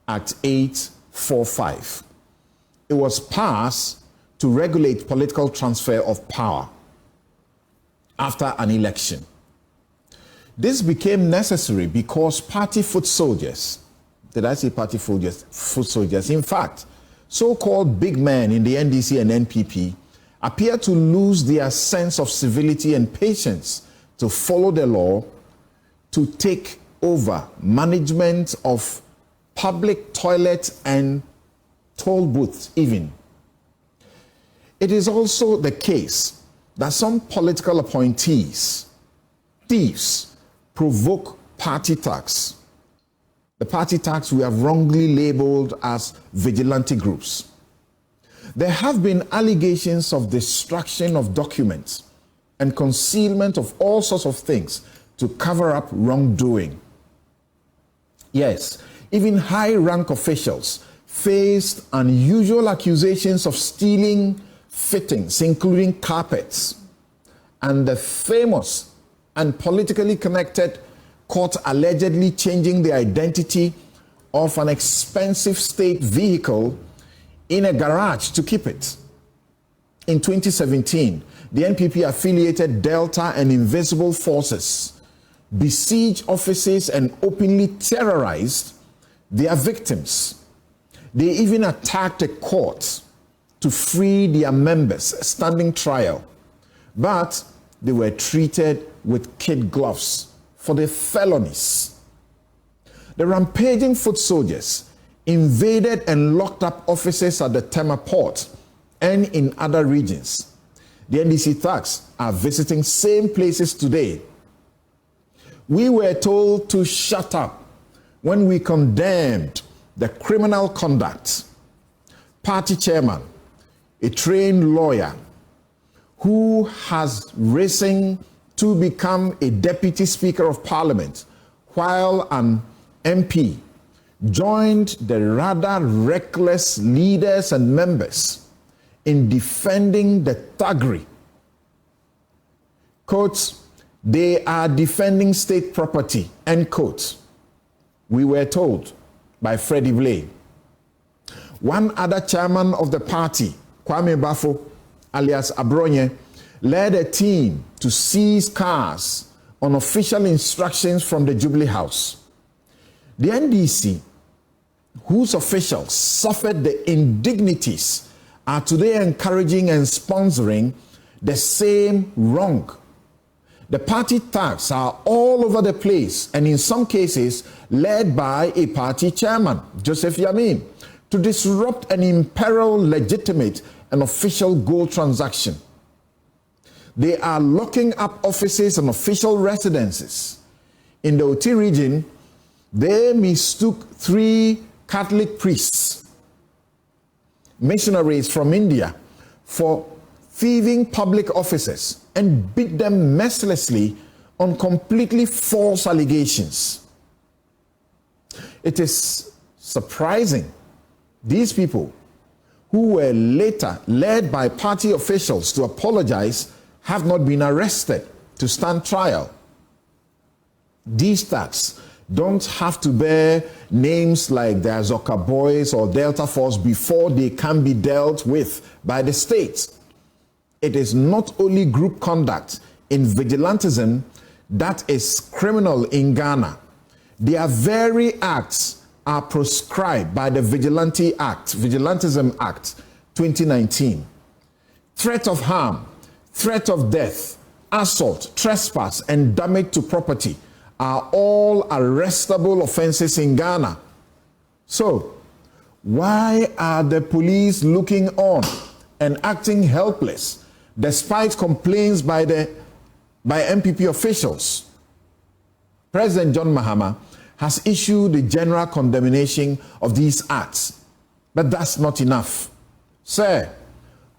Act 845. It was passed to regulate political transfer of power after an election. This became necessary because party foot soldiers, did I say party foot soldiers? In fact, so-called big men in the NDC and NPP appear to lose their sense of civility and patience to follow the law, to take over management of public toilets and toll booths even. It is also the case that some political appointees, thieves, provoke party tax. The party tax we have wrongly labeled as vigilante groups. There have been allegations of destruction of documents and concealment of all sorts of things to cover up wrongdoing. Yes, even high-rank officials faced unusual accusations of stealing fittings, including carpets, and the famous and politically connected court allegedly changing the identity of an expensive state vehicle in a garage to keep it. In 2017, the NPP-affiliated Delta and Invisible Forces besieged offices and openly terrorized their victims. They even attacked a court to free their members standing trial, but they were treated with kid gloves for their felonies. The rampaging foot soldiers invaded and locked up offices at the Tema port and in other regions. The NDC thugs are visiting same places today. We were told to shut up when we condemned the criminal conduct. Party chairman, a trained lawyer who has risen to become a deputy speaker of parliament while an MP, joined the rather reckless leaders and members in defending the thuggery. Quotes, they are defending state property, end quote. We were told by Freddie Blay. One other chairman of the party, Kwame Bafo, alias Abronye, led a team to seize cars on official instructions from the Jubilee House. The NDC, whose officials suffered the indignities, are today encouraging and sponsoring the same wrong. The party thugs are all over the place, and in some cases led by a party chairman, Joseph Yamin, to disrupt and imperil legitimate and official gold transaction. They are locking up offices and official residences. In the Oti region, they mistook 3 Catholic priests, missionaries from India, for thieving public offices and beat them mercilessly on completely false allegations. It is surprising these people, who were later led by party officials to apologize, have not been arrested to stand trial. These thugs don't have to bear names like the Azoka Boys or Delta Force before they can be dealt with by the state. It is not only group conduct in vigilantism that is criminal in Ghana. Their very acts are proscribed by the Vigilantism Act 2019. Threat of harm, threat of death, assault, trespass, and damage to property are all arrestable offenses in Ghana. So, why are the police looking on and acting helpless despite complaints by MPP officials? President John Mahama has issued a general condemnation of these acts, but that's not enough. Sir,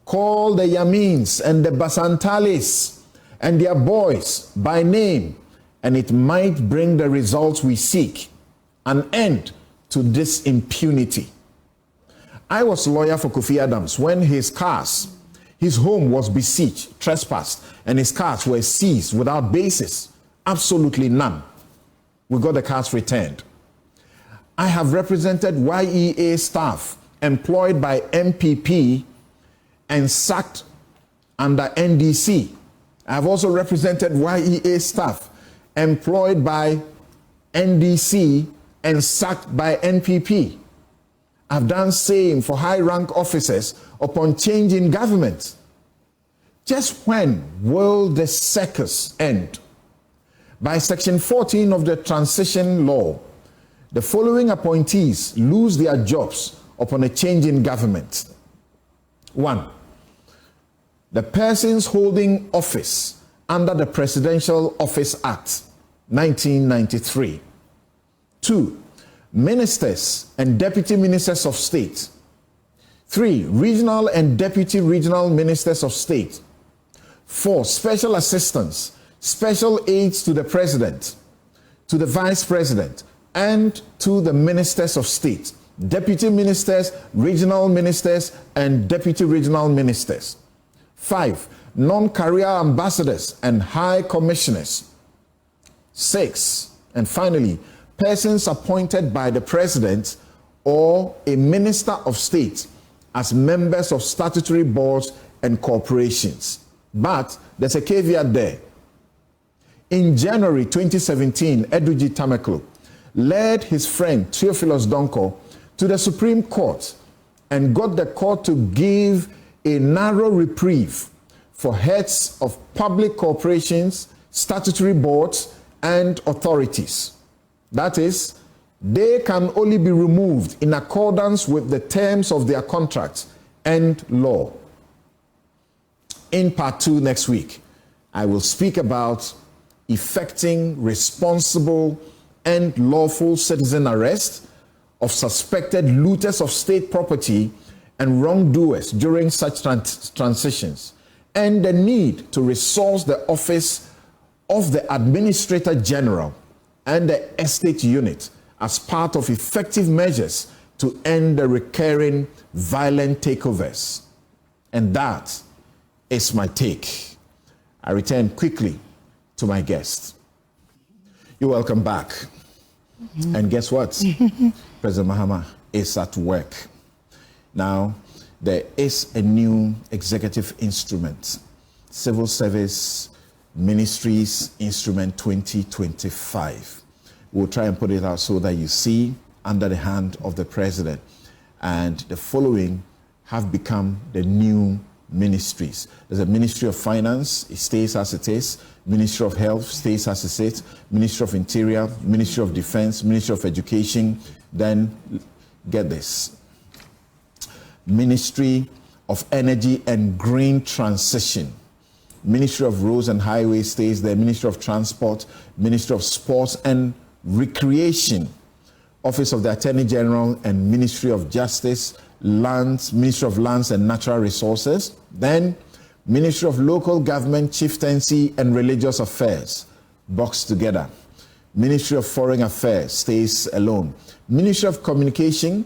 call the Yamins and the Basantalis and their boys by name, and it might bring the results we seek, an end to this impunity. I was lawyer for Kofi Adams when his home was besieged, trespassed, and his cars were seized without basis, absolutely none. We got the cars returned. I have represented YEA staff employed by MPP and sacked under NDC. I have also represented YEA staff employed by NDC and sacked by NPP. I've done same for high-rank officers upon change in government. Just when will the circus end? By Section 14 of the Transition Law, the following appointees lose their jobs upon a change in government. 1. The persons holding office under the Presidential Office Act, 1993. 2. Ministers and deputy ministers of state. 3. Regional and deputy regional ministers of state. 4. Special assistants, special aides to the president, to the vice president, and to the ministers of state, deputy ministers, regional ministers, and deputy regional ministers. 5. Non-career ambassadors and high commissioners. 6. And finally, persons appointed by the president or a minister of state as members of statutory boards and corporations. But there's a caveat there. In January 2017, Eduji Tameklo led his friend Theophilus Donko to the Supreme Court and got the court to give a narrow reprieve for heads of public corporations, statutory boards, and authorities. That is, they can only be removed in accordance with the terms of their contracts and law. In part 2 next week, I will speak about effecting responsible and lawful citizen arrest of suspected looters of state property and wrongdoers during such transitions, and the need to resource the office of the Administrator General and the estate unit as part of effective measures to end the recurring violent takeovers. And that is my take. I return quickly to my guest. You're welcome back. And guess what? President Mahama is at work. Now, there is a new executive instrument, Civil Service Ministries Instrument 2025. We'll try and put it out so that you see under the hand of the president. And the following have become the new ministries. There's a Ministry of Finance, it stays as it is. Ministry of Health stays as it is. Ministry of Interior, Ministry of Defense, Ministry of Education. Then, get this, Ministry of Energy and Green Transition. Ministry of Roads and Highways stays there. Ministry of Transport, Ministry of Sports and Recreation, Office of the Attorney General and Ministry of Justice, Lands, Ministry of Lands and Natural Resources. Then Ministry of Local Government, Chieftaincy and Religious Affairs, boxed together. Ministry of Foreign Affairs stays alone. Ministry of Communication,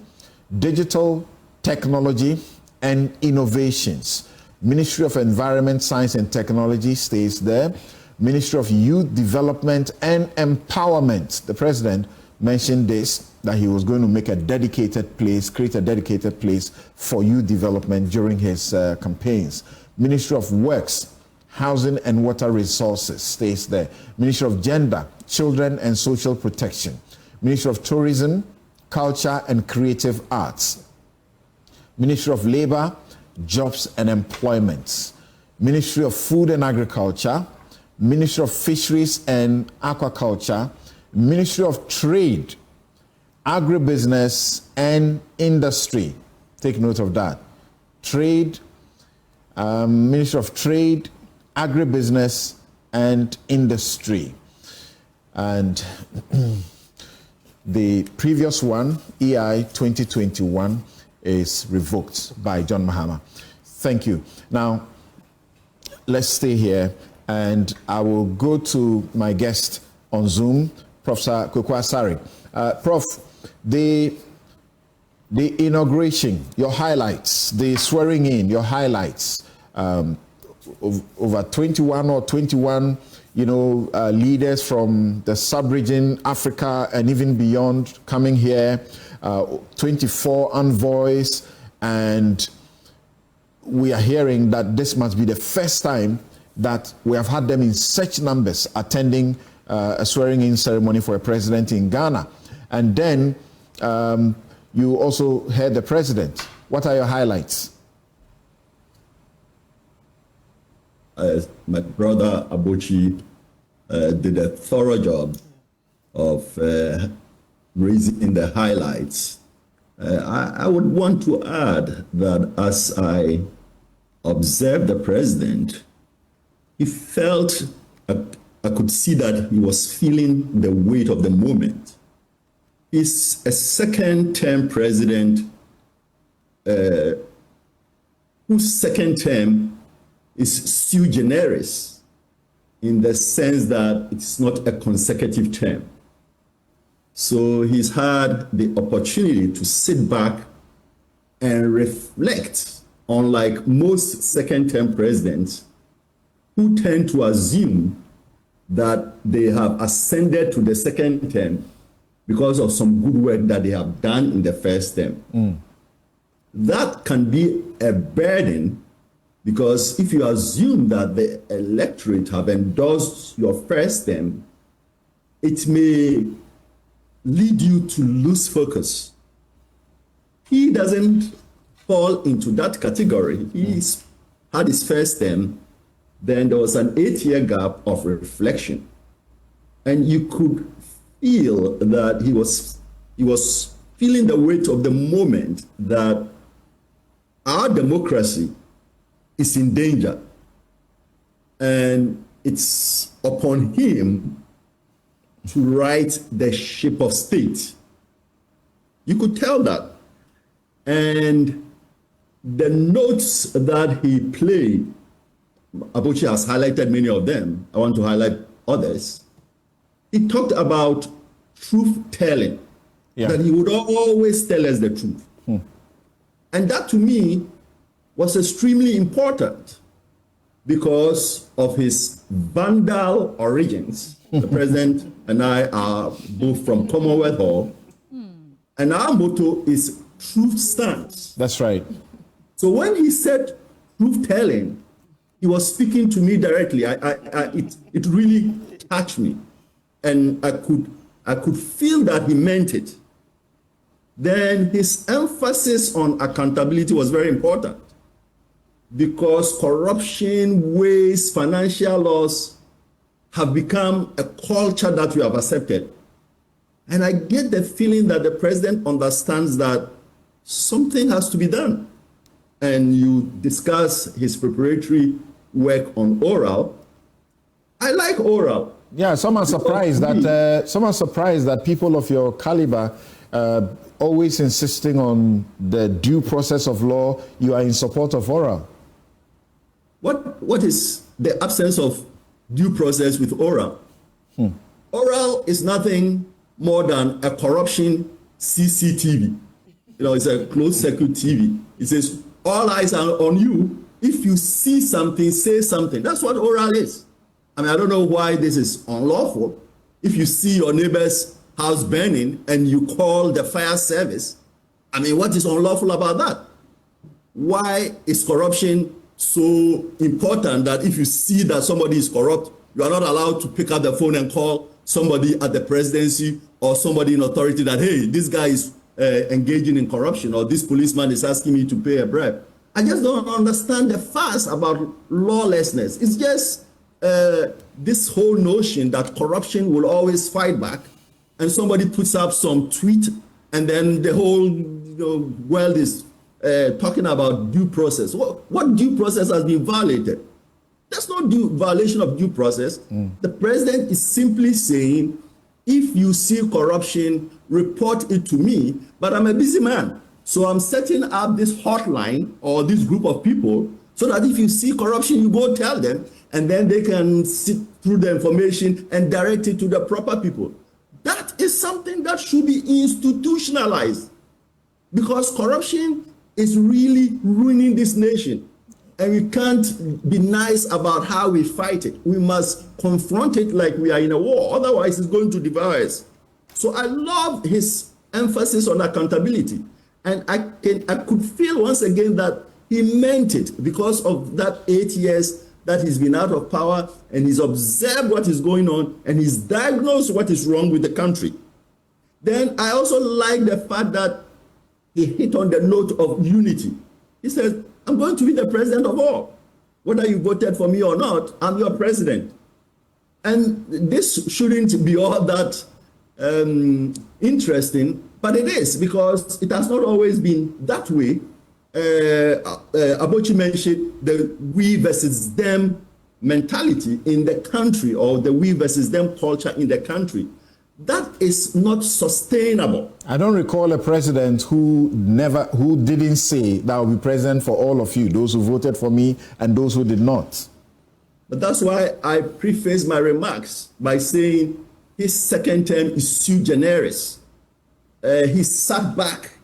Digital Technology and Innovations. Ministry of Environment, Science and Technology stays there. Ministry of Youth Development and Empowerment. The president mentioned this, that he was going to make a dedicated place, create a dedicated place for youth development during his campaigns. Ministry of Works, Housing and Water Resources stays there. Ministry of Gender, Children and Social Protection. Ministry of Tourism, Culture and Creative Arts. Ministry of Labor, Jobs and Employment. Ministry of Food and Agriculture. Ministry of Fisheries and Aquaculture. Ministry of Trade, Agribusiness and Industry. Take note of that. Trade, Ministry of Trade, Agribusiness and Industry. And the previous one, EI 2021, is revoked by John Mahama. Thank you. Now, let's stay here, and I will go to my guest on Zoom, Professor Kwaku Asare. Prof, the inauguration, your highlights, the swearing in, your highlights, over 21 leaders from the sub-region, Africa, and even beyond coming here, 24 envoys, and we are hearing that this must be the first time that we have had them in such numbers attending a swearing-in ceremony for a president in Ghana. And then you also heard the president. What are your highlights? My brother Abochi did a thorough job of raising the highlights. I would want to add that as I observed the president, he felt, I could see that he was feeling the weight of the moment. He's a second-term president whose second term is sui generis in the sense that it's not a consecutive term. So he's had the opportunity to sit back and reflect, unlike most second-term presidents who tend to assume that they have ascended to the second term because of some good work that they have done in the first term. That can be a burden, because if you assume that the electorate have endorsed your first term, it may lead you to lose focus. He doesn't fall into that category. He's had his first term, then there was an 8-year gap of reflection. And you could feel that he was feeling the weight of the moment, that our democracy is in danger. And it's upon him to right the ship of state. You could tell that. And the notes that he played, Abochi has highlighted many of them. I want to highlight others. He talked about truth-telling, that he would always tell us the truth. And that, to me, was extremely important because of his Vandal origins. The president and I are both from Commonwealth Hall, and our motto is truth stands. That's right. So when he said truth-telling, he was speaking to me directly. It really touched me, and I could feel that he meant it. Then his emphasis on accountability was very important, because corruption, waste, financial loss have become a culture that we have accepted. And I get the feeling that the president understands that something has to be done. And you discuss his preparatory work on oral. I like oral. Yeah, some are surprised that people of your caliber always insisting on the due process of law. You are in support of oral. What is the absence of due process with oral? Oral is nothing more than a corruption CCTV. It's a closed circuit TV. It says all eyes are on you. If you see something, say something. That's what oral is. I don't know why this is unlawful. If you see your neighbor's house burning and you call the fire service, what is unlawful about that? Why is corruption so important that if you see that somebody is corrupt, you are not allowed to pick up the phone and call somebody at the presidency or somebody in authority that, hey, this guy is engaging in corruption, or this policeman is asking me to pay a bribe? I just don't understand the fuss about lawlessness. It's just this whole notion that corruption will always fight back, and somebody puts up some tweet, and then the whole world is talking about due process. What due process has been violated? There's no violation of due process. The president is simply saying, if you see corruption, report it to me, but I'm a busy man. So I'm setting up this hotline or this group of people so that if you see corruption, you go tell them, and then they can sit through the information and direct it to the proper people. That is something that should be institutionalized, because corruption is really ruining this nation. And we can't be nice about how we fight it. We must confront it like we are in a war. Otherwise, it's going to devour us. So I love his emphasis on accountability. And I could feel once again that he meant it because of that 8 years that he's been out of power, and he's observed what is going on, and he's diagnosed what is wrong with the country. Then I also like the fact that he hit on the note of unity. He says, I'm going to be the president of all. Whether you voted for me or not, I'm your president. And this shouldn't be all that interesting, but it is, because it has not always been that way. Abochi mentioned the we versus them mentality in the country, or the we versus them culture in the country. That is not sustainable. I don't recall a president who didn't say that I'll be president for all of you, those who voted for me and those who did not. But that's why I preface my remarks by saying his second term is sui generis. He sat back,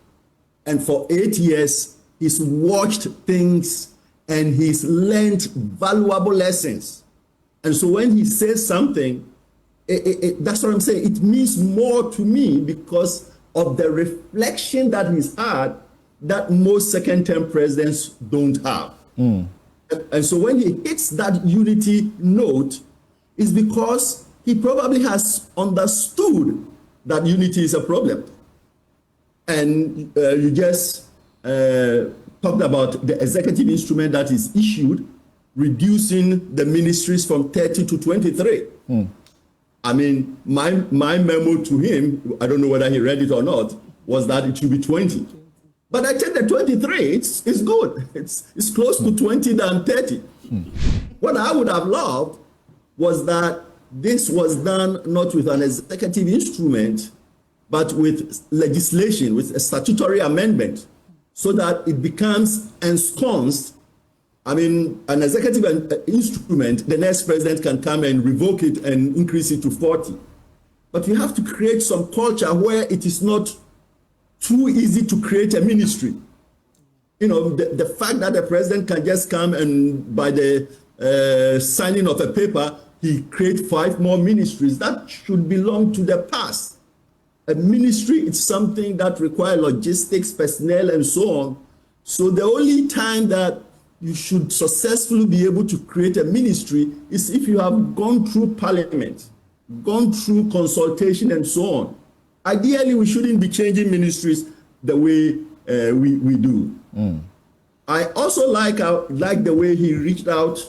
and for 8 years, he's watched things and he's learned valuable lessons. And so when he says something, that's what I'm saying. It means more to me because of the reflection that he's had that most second-term presidents don't have. And so when he hits that unity note, it's because he probably has understood that unity is a problem. And you just talked about the executive instrument that is issued, reducing the ministries from 30 to 23. I mean, my memo to him, I don't know whether he read it or not, was that it should be 20. But I take the 23, it's good. It's close to 20 than 30. What I would have loved was that this was done not with an executive instrument, but with legislation, with a statutory amendment, so that it becomes ensconced. I mean, an executive instrument, the next president can come and revoke it and increase it to 40. But you have to create some culture where it is not too easy to create a ministry. You know, the fact that the president can just come and by the signing of a paper, he create 5 more ministries, that should belong to the past. A ministry is something that requires logistics, personnel, and so on. So the only time that you should successfully be able to create a ministry is if you have gone through parliament, gone through consultation, and so on. Ideally, we shouldn't be changing ministries the way we do. I also like the way he reached out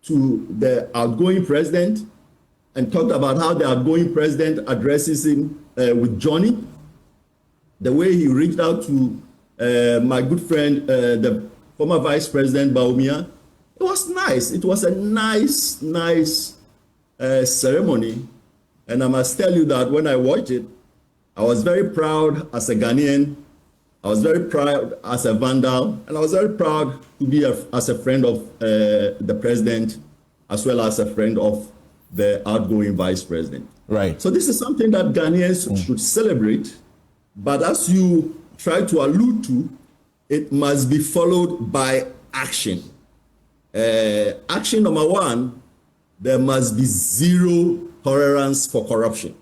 to the outgoing president and talked about how the outgoing president addresses him with Johnny. The way he reached out to my good friend, the former Vice President Baumia, it was nice. It was a nice ceremony. And I must tell you that when I watched it, I was very proud as a Ghanaian. I was very proud as a Vandal. And I was very proud to be as a friend of the president, as well as a friend of the outgoing Vice President. Right. So this is something that Ghanaians should celebrate. But as you try to allude to, it must be followed by action. Action number 1, there must be zero tolerance for corruption.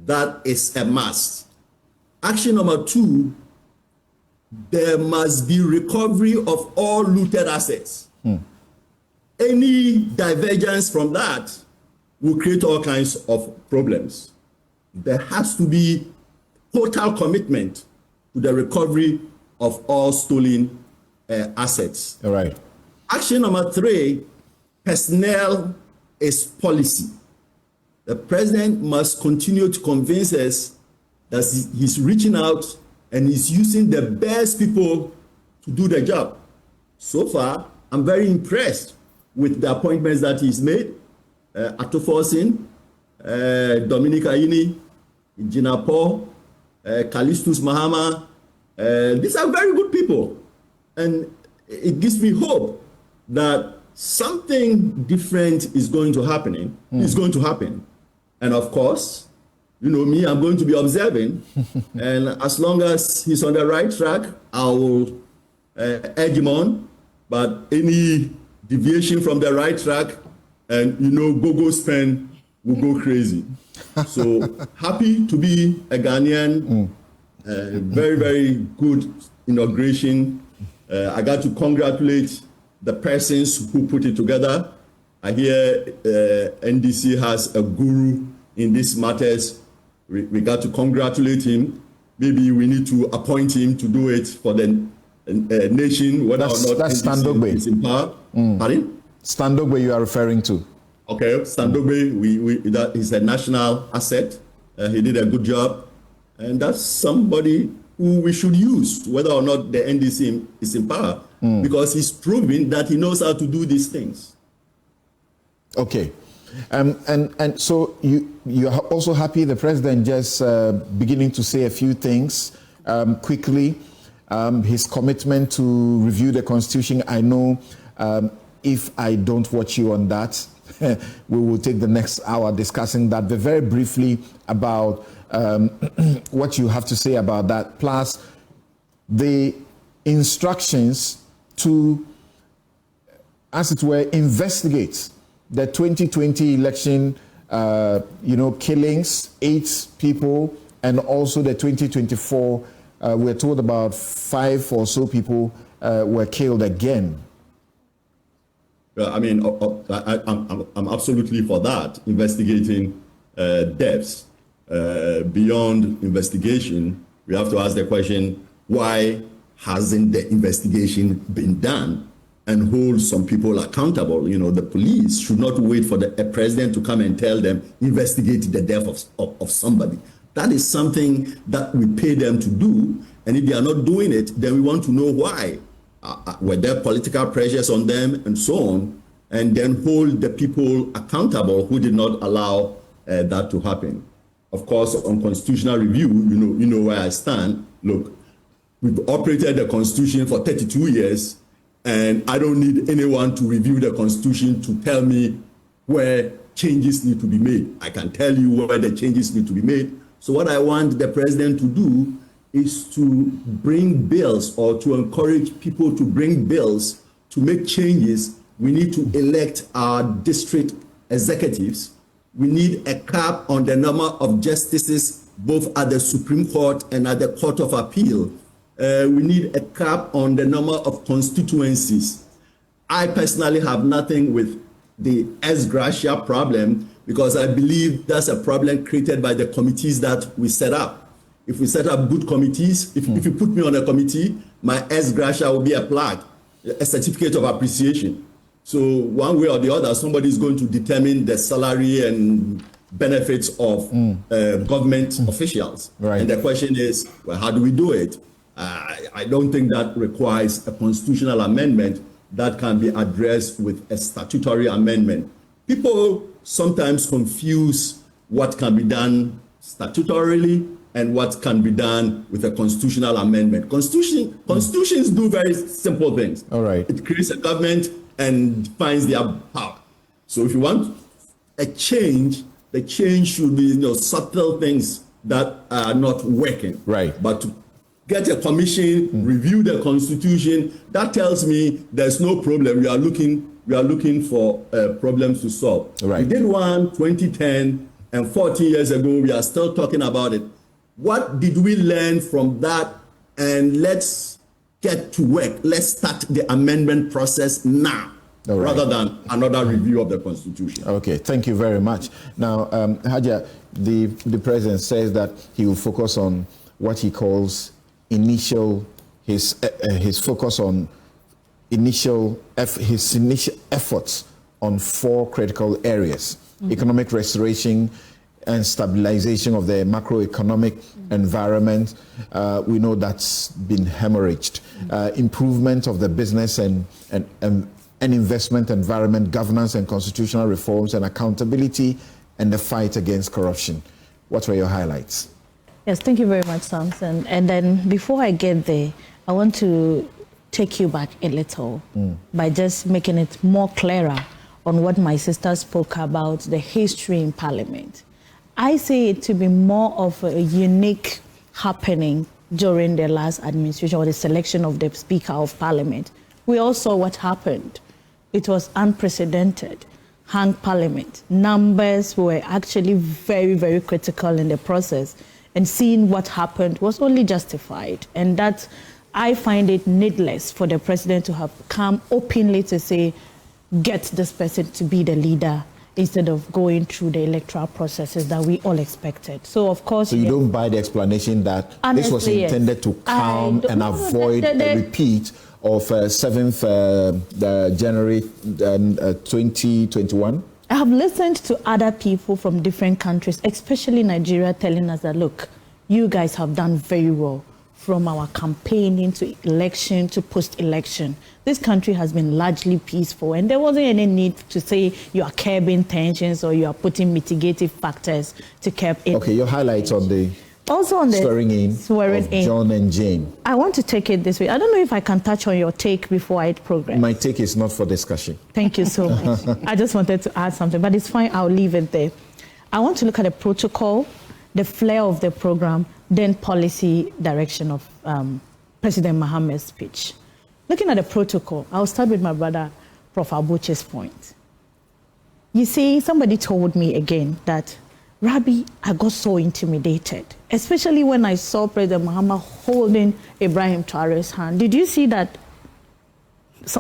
That is a must. Action number 2, there must be recovery of all looted assets. Any divergence from that will create all kinds of problems. There has to be total commitment to the recovery of all stolen assets. All right. Action number 3, personnel is policy. The president must continue to convince us that he's reaching out and he's using the best people to do the job. So far, I'm very impressed with the appointments that he's made. Atoforsin, Dominic Aini, Gina Paul, Callistus Mahama, These are very good people. And it gives me hope that something different is going to happen. And of course, you know me, I'm going to be observing. And as long as he's on the right track, I will edge him on. But any deviation from the right track, and you know, go spend will go crazy. So happy to be a Ghanaian. Very, very good inauguration. I got to congratulate the persons who put it together. I hear NDC has a guru in these matters. We got to congratulate him. Maybe we need to appoint him to do it for the nation, whether or not that's NDC is in power. Pardon? Standogbe you are referring to. Okay, Standogbe, that is a national asset. He did a good job. And that's somebody who we should use, whether or not the NDC is in power, because he's proven that he knows how to do these things. Okay. And so you are also happy the president just beginning to say a few things quickly. His commitment to review the constitution. I know if I don't watch you on that, we will take the next hour discussing that. But very briefly about what you have to say about that, plus the instructions to, as it were, investigate the 2020 election, killings, 8 people, and also the 2024, we're told about 5 or so people were killed again. I mean, I'm absolutely for that, investigating deaths. Beyond investigation, we have to ask the question, why hasn't the investigation been done, and hold some people accountable? You know, the police should not wait for a president to come and tell them, investigate the death of somebody. That is something that we pay them to do. And if they are not doing it, then we want to know why. Were there political pressures on them and so on? And then hold the people accountable who did not allow that to happen. Of course, on constitutional review, you know where I stand. Look, we've operated the Constitution for 32 years, and I don't need anyone to review the Constitution to tell me where changes need to be made. I can tell you where the changes need to be made. So what I want the president to do is to bring bills, or to encourage people to bring bills to make changes. We need to elect our district executives. We need a cap on the number of justices, both at the Supreme Court and at the Court of Appeal. We need a cap on the number of constituencies. I personally have nothing with the ex gratia problem, because I believe that's a problem created by the committees that we set up. If we set up good committees, if you put me on a committee, my ex gratia will be a plaque, a certificate of appreciation. So one way or the other, somebody is going to determine the salary and benefits of government officials. Right. And the question is, well, how do we do it? I don't think that requires a constitutional amendment. That can be addressed with a statutory amendment. People sometimes confuse what can be done statutorily and what can be done with a constitutional amendment. Constitutions do very simple things. All right. It creates a government and defines their power. So if you want a change, the change should be subtle things that are not working. Right. But to get a commission, review the Constitution, that tells me there's no problem. We are looking for problems to solve. Right. We did one 2010, and 40 years ago, we are still talking about it. What did we learn from that? And let's get to work. Let's start the amendment process now, right, rather than another review of the Constitution. Okay, thank you very much. Now, Hadia, the president says that he will focus on what he calls his focus on his initial efforts on 4 critical areas: economic restoration and stabilization of the macroeconomic environment. We know that's been hemorrhaged. Improvement of the business and investment environment, governance and constitutional reforms, and accountability, and the fight against corruption. What were your highlights? Yes, thank you very much, Samson. And then before I get there, I want to take you back a little by just making it more clearer on what my sister spoke about, the history in Parliament. I say it to be more of a unique happening during the last administration or the selection of the Speaker of Parliament. We all saw what happened. It was unprecedented. Hung Parliament. Numbers were actually very, very critical in the process. And seeing what happened was only justified. And that, I find it needless for the president to have come openly to say, get this person to be the leader, instead of going through the electoral processes that we all expected. So, of course... So you don't buy the explanation that honestly, this was intended to calm and avoid a repeat of 7th January 2021? I have listened to other people from different countries, especially Nigeria, telling us that, look, you guys have done very well from our campaigning to election to post-election. This country has been largely peaceful, and there wasn't any need to say you are curbing tensions or you are putting mitigative factors to curb it. Okay, your highlights on the swearing in of John and Jane. I want to take it this way. I don't know if I can touch on your take before I progress. My take is not for discussion. Thank you so much. I just wanted to add something, but it's fine. I'll leave it there. I want to look at the protocol, the flair of the program, then policy direction of President Mohammed's speech. Looking at the protocol, I'll start with my brother, Prof. Abuche's point. You see, somebody told me again that, Rabbi, I got so intimidated, especially when I saw President Muhammad holding Ibrahim Traore's hand. Did you see that?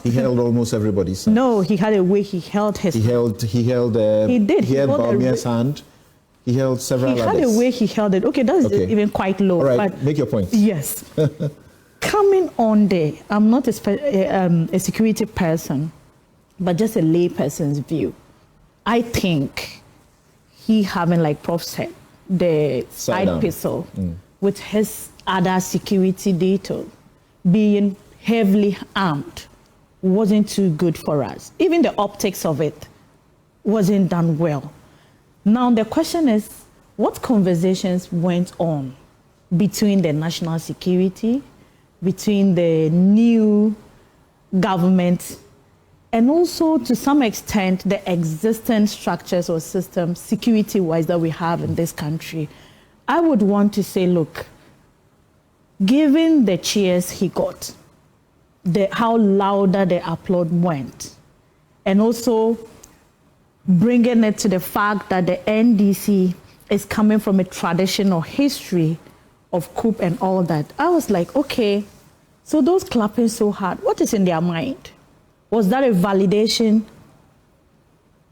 He held almost everybody's hand. No, he had a way he held his hand. He held Baumia's hand. He held several others. He had a way he held it. Okay, that's even quite low. All right, but make your point. Yes. Coming on there, I'm not a security person, but just a lay person's view. I think he having, like Prof said, the side pistol with his other security detail being heavily armed wasn't too good for us. Even the optics of it wasn't done well. Now, the question is, what conversations went on between the national security, between the new government, and also, to some extent, the existing structures or systems, security-wise, that we have in this country? I would want to say, look, given the cheers he got, how louder the applaud went, and also bringing it to the fact that the NDC is coming from a traditional history of coup and all that, I was like, okay, so those clapping so hard, what is in their mind? Was that a validation?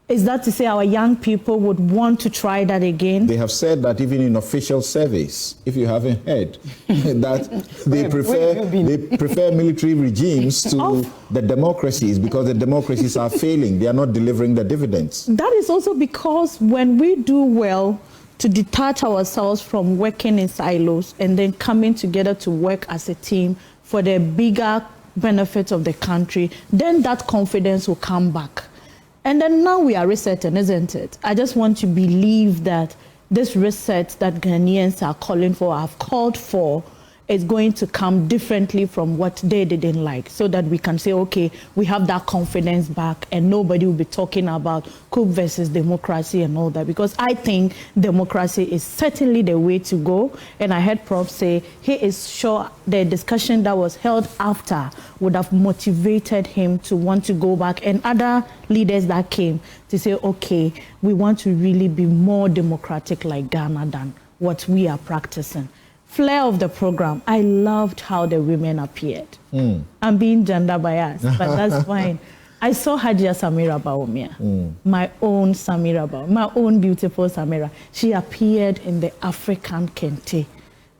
Is that to say our young people would want to try that again? They have said that even in official surveys, if you haven't heard, that they prefer military regimes to the democracies because the democracies are failing. They are not delivering the dividends. That is also because when we do well to detach ourselves from working in silos and then coming together to work as a team for the bigger benefits of the country, then that confidence will come back. And then now we are resetting, isn't it? I just want to believe that this reset that Ghanaians are calling for, have called for, is going to come differently from what they didn't like, so that we can say, okay, we have that confidence back and nobody will be talking about coup versus democracy and all that, because I think democracy is certainly the way to go. And I heard Prof say he is sure the discussion that was held after would have motivated him to want to go back, and other leaders that came to say, okay, we want to really be more democratic like Ghana than what we are practicing. Flair of the program, I loved how the women appeared. I'm being gender biased, but that's fine. I saw Hajia Samira Bawumia, my own Samira Bawumia, my own beautiful Samira. She appeared in the African kente.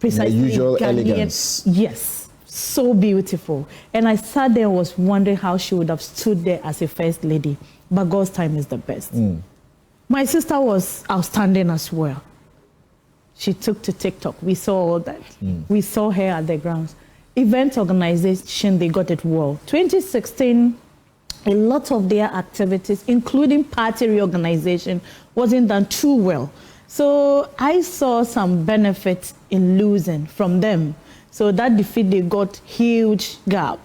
Precisely the usual Ghanaian, elegance. Yes, so beautiful. And I sat there and was wondering how she would have stood there as a first lady. But God's time is the best. My sister was outstanding as well. She took to TikTok. We saw all that. We saw her at the grounds. Event organization, they got it well. 2016, a lot of their activities, including party reorganization, wasn't done too well. So I saw some benefits in losing from them. So that defeat, they got huge gap,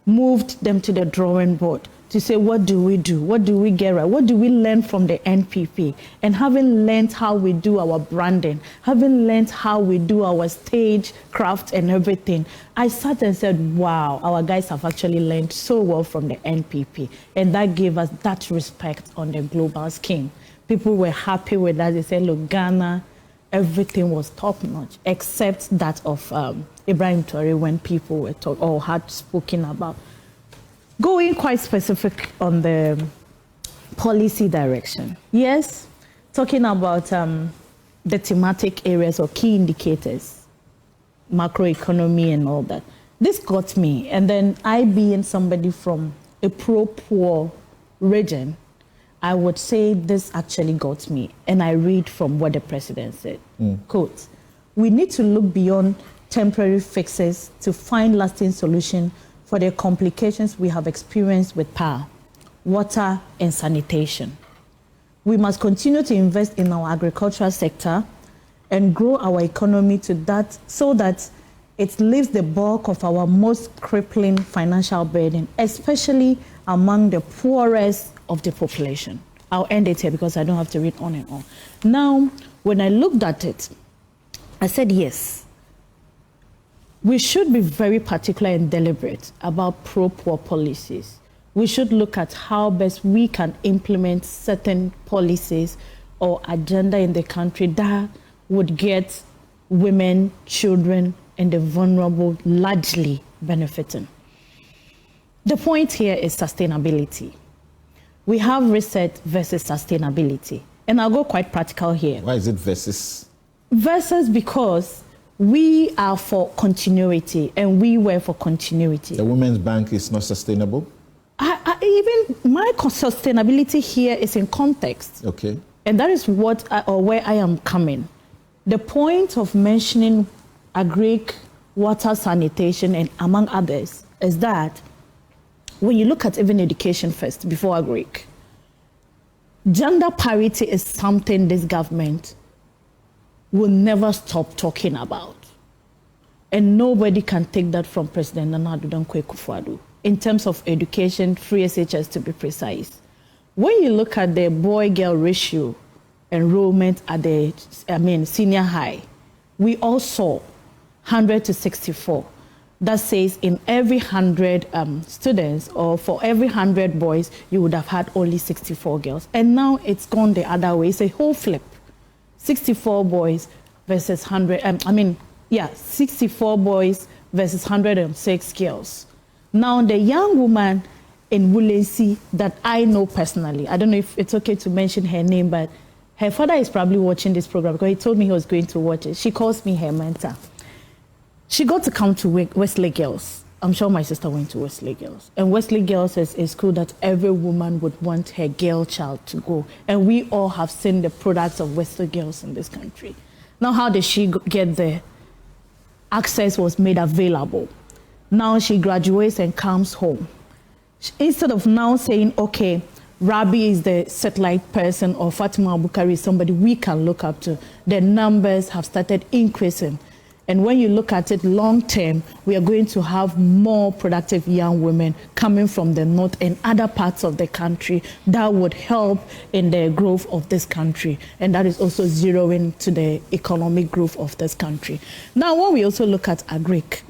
moved them to the drawing board to say, what do we do? What do we get right? What do we learn from the NPP? And having learned how we do our branding, having learned how we do our stage craft and everything, I sat and said, wow, our guys have actually learned so well from the NPP. And that gave us that respect on the global scheme. People were happy with that. They said, look, Ghana, everything was top notch, except that of Ibrahim Traoré, when people were or had spoken about. Going quite specific on the policy direction. Yes, talking about the thematic areas or key indicators, macroeconomy and all that. This got me. And then I being somebody from a pro-poor region, I would say this actually got me. And I read from what the president said. Quote, we need to look beyond temporary fixes to find lasting solutions for the complications we have experienced with power, water, and sanitation. We must continue to invest in our agricultural sector and grow our economy to that so that it lifts the bulk of our most crippling financial burden, especially among the poorest of the population. I'll end it here because I don't have to read on and on. Now, when I looked at it, I said, yes, we should be very particular and deliberate about pro-poor policies. We should look at how best we can implement certain policies or agenda in the country that would get women, children, and the vulnerable largely benefiting. The point here is sustainability. We have reset versus sustainability. And I'll go quite practical here. Why is it versus? Versus because we are for continuity, and we were for continuity. The Women's Bank is not sustainable? Even my sustainability here is in context. Okay. And that is what where I am coming. The point of mentioning agric, water, sanitation, and among others, is that when you look at even education first, before agric, gender parity is something this government will never stop talking about. And nobody can take that from President Nana Addo Dankwa Akufo-Addo in terms of education, free SHS to be precise. When you look at the boy-girl ratio enrollment at the senior high, we all saw 100 to 64. That says in every 100 students, or for every 100 boys, you would have had only 64 girls. And now it's gone the other way. It's a whole flip. 64 boys versus 100, 64 boys versus 106 girls. Now, the young woman in Wulensi that I know personally, I don't know if it's okay to mention her name, but her father is probably watching this program because he told me he was going to watch it. She calls me her mentor. She got to come to Wesley Girls. I'm sure my sister went to Wesley Girls. And Wesley Girls is a school that every woman would want her girl child to go. And we all have seen the products of Wesley Girls in this country. Now, how did she get there? Access was made available. Now she graduates and comes home. Instead of now saying, okay, Rabi is the satellite person or Fatima Abukari is somebody we can look up to, the numbers have started increasing. And when you look at it long term, we are going to have more productive young women coming from the north and other parts of the country that would help in the growth of this country. And that is also zeroing to the economic growth of this country. Now, when we also look at agric,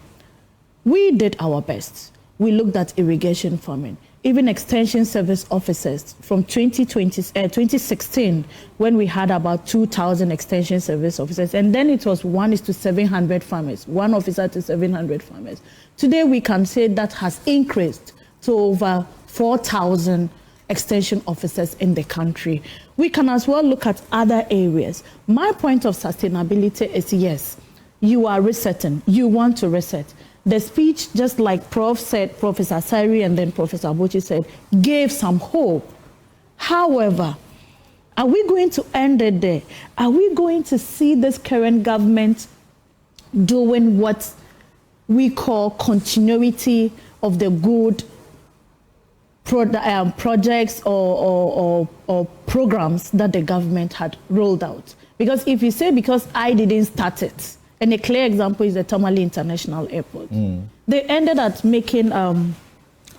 we did our best. We looked at irrigation farming. Even extension service officers from 2016, when we had about 2,000 extension service officers, and then it was 1:700 farmers, one officer to 700 farmers. Today we can say that has increased to over 4,000 extension officers in the country. We can as well look at other areas. My point of sustainability is, yes, you are resetting, you want to reset. The speech, just like Prof said, Professor Sari and then Professor Abuchi said, gave some hope. However, are we going to end it there? Are we going to see this current government doing what we call continuity of the good projects or programs that the government had rolled out? Because if you say, because I didn't start it, And a clear example is the Tamale International Airport. They ended up making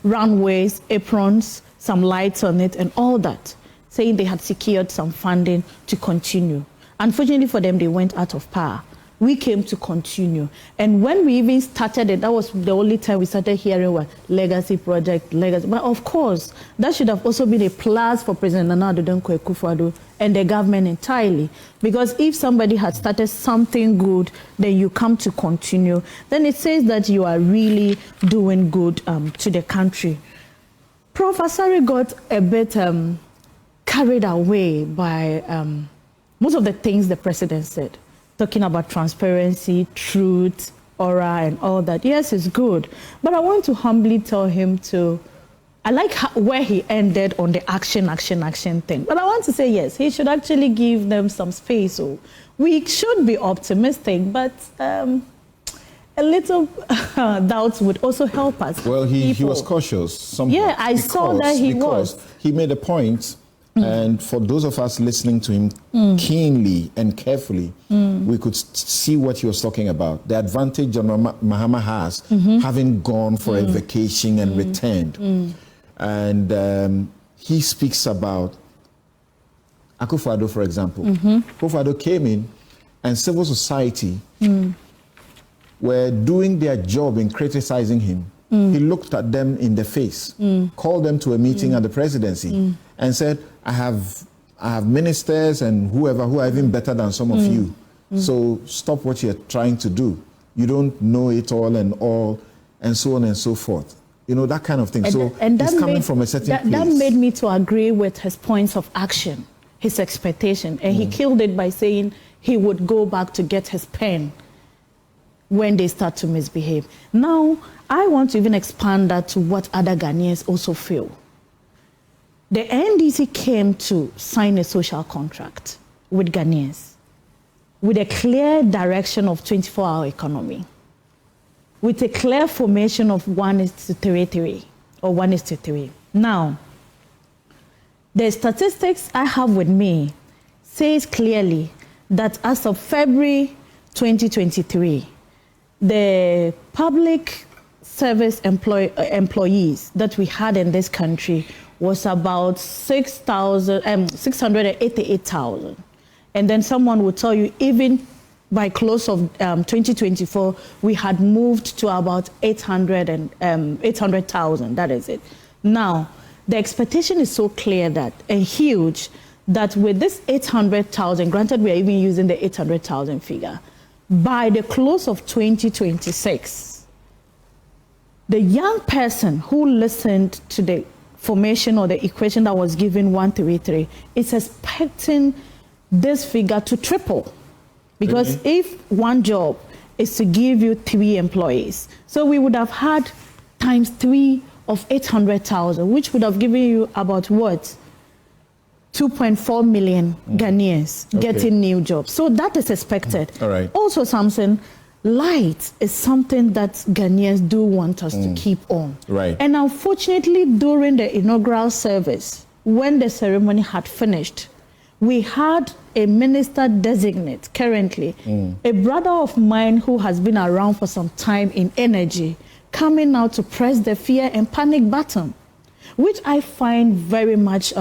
runways, aprons, some lights on it, and all that, saying they had secured some funding to continue. Unfortunately for them, they went out of power. We came to continue. And when we even started it, that was the only time we started hearing what legacy project, legacy. But of course, that should have also been a plus for President Nana Addo Dankwa Akufo-Addo and the government entirely. Because if somebody had started something good, then you come to continue, then it says that you are really doing good to the country. Prof. Asare got a bit carried away by most of the things the president said, talking about transparency, truth, aura, and all that. Yes, it's good. But I want to humbly tell him I like where he ended on the action thing. But I want to say, yes, he should actually give them some space. So we should be optimistic, but a little doubts would also help us. Well, he was cautious. Yeah, I saw that he was. He made a point. And for those of us listening to him keenly and carefully, we could see what he was talking about. The advantage General Mahama has, having gone for a vacation and returned. And he speaks about Akufo-Addo, for example. Akufo-Addo came in, and civil society were doing their job in criticizing him. He looked at them in the face, called them to a meeting at the presidency, and said, I have ministers and whoever who are even better than some of you. So stop what you're trying to do. You don't know it all, and so on and so forth. You know, that kind of thing. And he's coming from a certain place. That made me to agree with his points of action, his expectation. And he killed it by saying he would go back to get his pen when they start to misbehave. Now, I want to even expand that to what other Ghanaians also feel. The NDC came to sign a social contract with Ghanaians with a clear direction of 24-hour economy, with a clear formation of 1:33 or 1:3. Now, the statistics I have with me says clearly that as of February 2023, the public service employees that we had in this country was about 688,000. And then someone would tell you, even by close of 2024, we had moved to about 800,000. That is it. Now, the expectation is so clear that and huge that with this 800,000, granted we are even using the 800,000 figure, by the close of 2026, the young person who listened to the formation or the equation that was given 133 is expecting this figure to triple. Because if one job is to give you 3 employees, so we would have had times 3 of 800,000, which would have given you about what? 2.4 million Ghanaians getting new jobs. So that is expected. All right. Also, Samson, light is something that Ghanaians do want us to keep on. Right. And unfortunately, during the inaugural service, when the ceremony had finished, we had a minister designate currently, a brother of mine who has been around for some time in energy, coming out to press the fear and panic button, which I find very much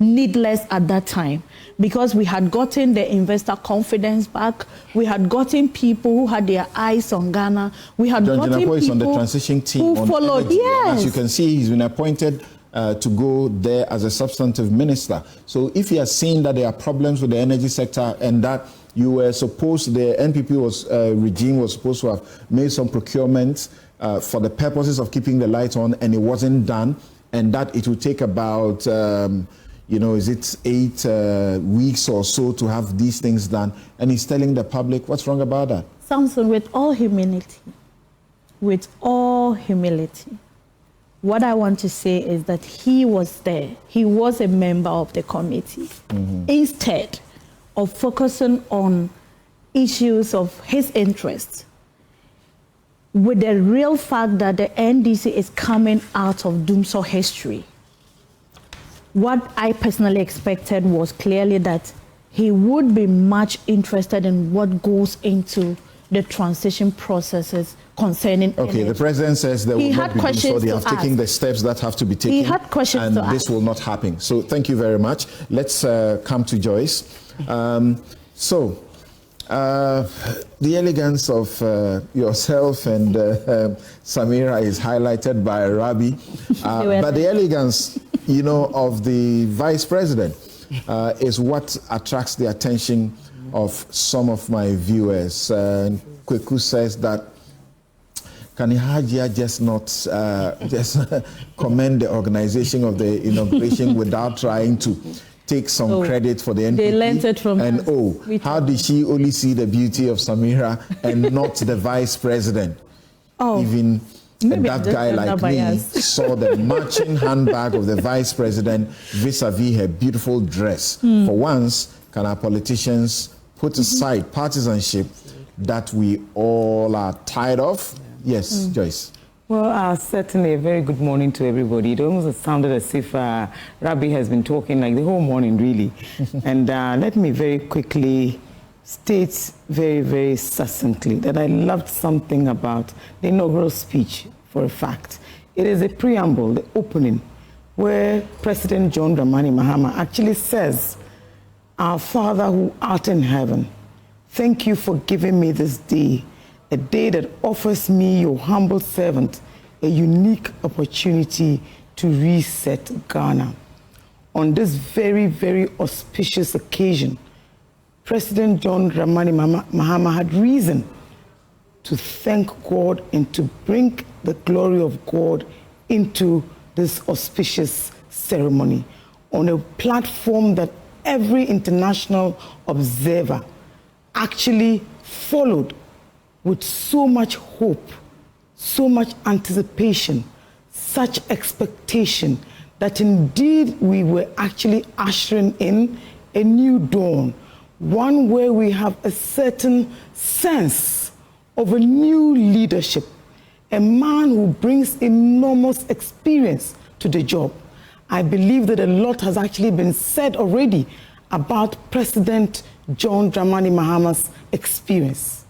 needless at that time, because we had gotten the investor confidence back. We had gotten people who had their eyes on Ghana. We had John gotten Jinapor people is on the transition team who followed. Energy. Yes. As you can see, he's been appointed to go there as a substantive minister. So if he has seen that there are problems with the energy sector and that you were supposed, the NPP regime was supposed to have made some procurements for the purposes of keeping the lights on, and it wasn't done, and that it will take about, is it 8 weeks or so to have these things done, and he's telling the public, what's wrong about that? Samson, with all humility, what I want to say is that he was there. He was a member of the committee. Instead of focusing on issues of his interest, with the real fact that the NDC is coming out of doomsday history, what I personally expected was clearly that he would be much interested in what goes into the transition processes concerning Okay, energy. the president says there will not be doing so. They have taken ask. the steps that have to be taken. He had questions and to this ask. will not happen. So thank you very much. Let's come to Joyce. The elegance of yourself and Samira is highlighted by Rabi, but the elegance, of the vice president is what attracts the attention of some of my viewers. Kweku says that can Hajia just not commend the organization of the inauguration without trying to take some credit for the NPP? They learned it from and us. How did she only see the beauty of Samira and not the vice president? Even that guy like me saw the matching handbag of the vice president vis-a-vis her beautiful dress. For once, can our politicians put aside partisanship that we all are tired of? Yes, Joyce. Well, certainly a very good morning to everybody. It almost sounded as if Rabi has been talking like the whole morning, really. And let me very quickly state very, very succinctly that I loved something about the inaugural speech for a fact. It is a preamble, the opening, where President John Dramani Mahama actually says, "Our Father who art in heaven, thank you for giving me this day, a day that offers me, your humble servant, a unique opportunity to reset Ghana." On this very, very auspicious occasion, President John Dramani Mahama had reason to thank God and to bring the glory of God into this auspicious ceremony on a platform that every international observer actually followed with so much hope, so much anticipation, such expectation that indeed we were actually ushering in a new dawn, one where we have a certain sense of a new leadership, a man who brings enormous experience to the job. I believe that a lot has actually been said already about President John Dramani Mahama's experience.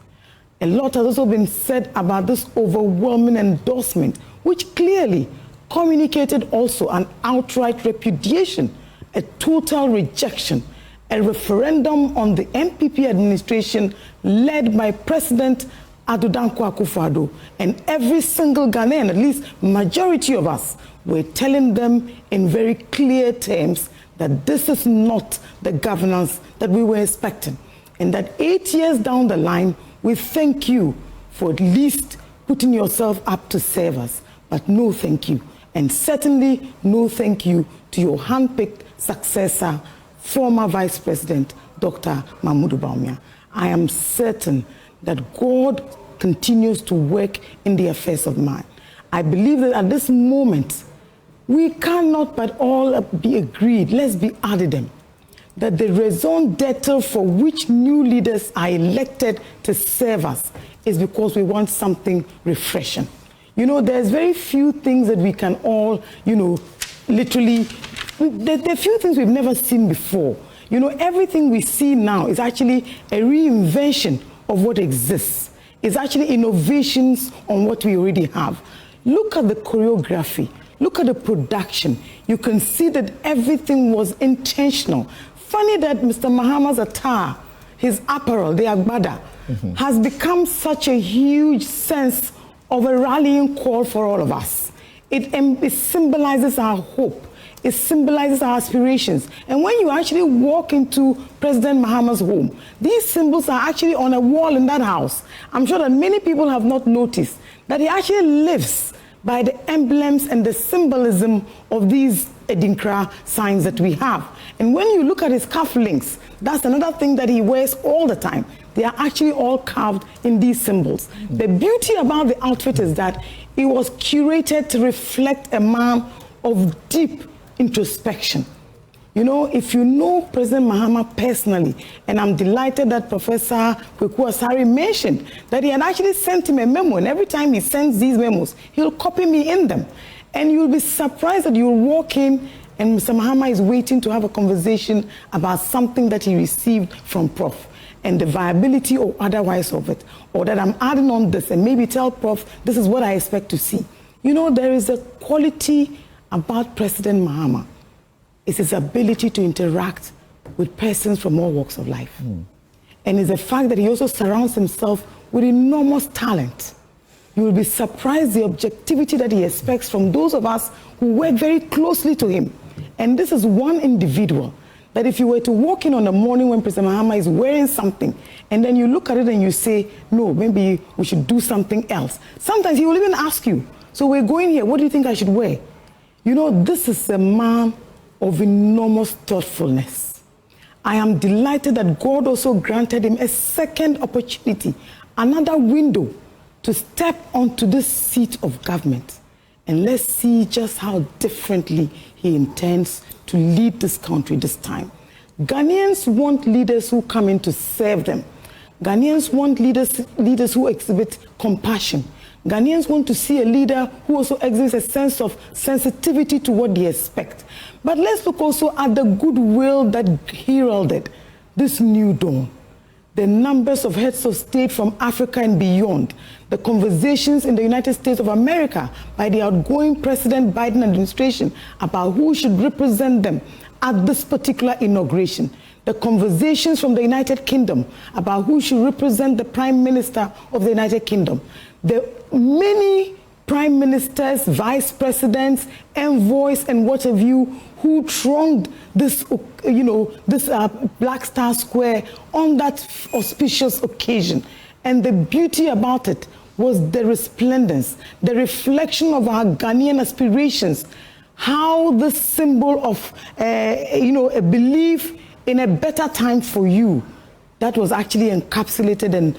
A lot has also been said about this overwhelming endorsement, which clearly communicated also an outright repudiation, a total rejection, a referendum on the NPP administration led by President Ado Dankwa Akufo-Addo, and every single Ghanaian, at least majority of us, were telling them in very clear terms that this is not the governance that we were expecting, and that 8 years down the line, we thank you for at least putting yourself up to serve us, but no thank you. And certainly no thank you to your handpicked successor, former Vice President, Dr. Mahmoud Bawumia. I am certain that God continues to work in the affairs of man. I believe that at this moment, we cannot but all be agreed, let's be adidem, that the raison d'etre for which new leaders are elected to serve us is because we want something refreshing. There's very few things that we can all, literally, there are few things we've never seen before. Everything we see now is actually a reinvention of what exists. It's actually innovations on what we already have. Look at the choreography. Look at the production. You can see that everything was intentional. Funny that Mr. Mahama's attire, his apparel, the agbada, has become such a huge sense of a rallying call for all of us. It symbolizes our hope. It symbolizes our aspirations. And when you actually walk into President Mahama's home, these symbols are actually on a wall in that house. I'm sure that many people have not noticed that he actually lives by the emblems and the symbolism of these Edinkra signs that we have. And when you look at his cufflinks, that's another thing that he wears all the time. They are actually all carved in these symbols. The beauty about the outfit is that it was curated to reflect a man of deep introspection. If you know President Mahama personally, and I'm delighted that Professor Kweku Asari mentioned that he had actually sent him a memo, and every time he sends these memos, he'll copy me in them. And you'll be surprised that you'll walk in and Mr. Mahama is waiting to have a conversation about something that he received from Prof. and the viability or otherwise of it, or that I'm adding on this and maybe tell Prof, this is what I expect to see. You know, there is a quality about President Mahama. It's his ability to interact with persons from all walks of life. And it's the fact that he also surrounds himself with enormous talent. You will be surprised the objectivity that he expects from those of us who work very closely to him. And this is one individual that if you were to walk in on a morning when President Mahama is wearing something, and then you look at it and you say, no, maybe we should do something else. Sometimes he will even ask you, so we're going here, what do you think I should wear? You know, this is a man of enormous thoughtfulness. I am delighted that God also granted him a second opportunity, another window to step onto this seat of government. And let's see just how differently he intends to lead this country this time. Ghanaians want leaders who come in to serve them. Ghanaians want leaders who exhibit compassion. Ghanaians want to see a leader who also exhibits a sense of sensitivity to what they expect. But let's look also at the goodwill that heralded this new dawn. The numbers of heads of state from Africa and beyond, the conversations in the United States of America by the outgoing President Biden administration about who should represent them at this particular inauguration, the conversations from the United Kingdom about who should represent the Prime Minister of the United Kingdom, the many prime ministers, vice presidents, envoys, and what have you, who thronged this, Black Star Square on that auspicious occasion. And the beauty about it was the resplendence, the reflection of our Ghanaian aspirations, how this symbol of, a belief in a better time for you, that was actually encapsulated and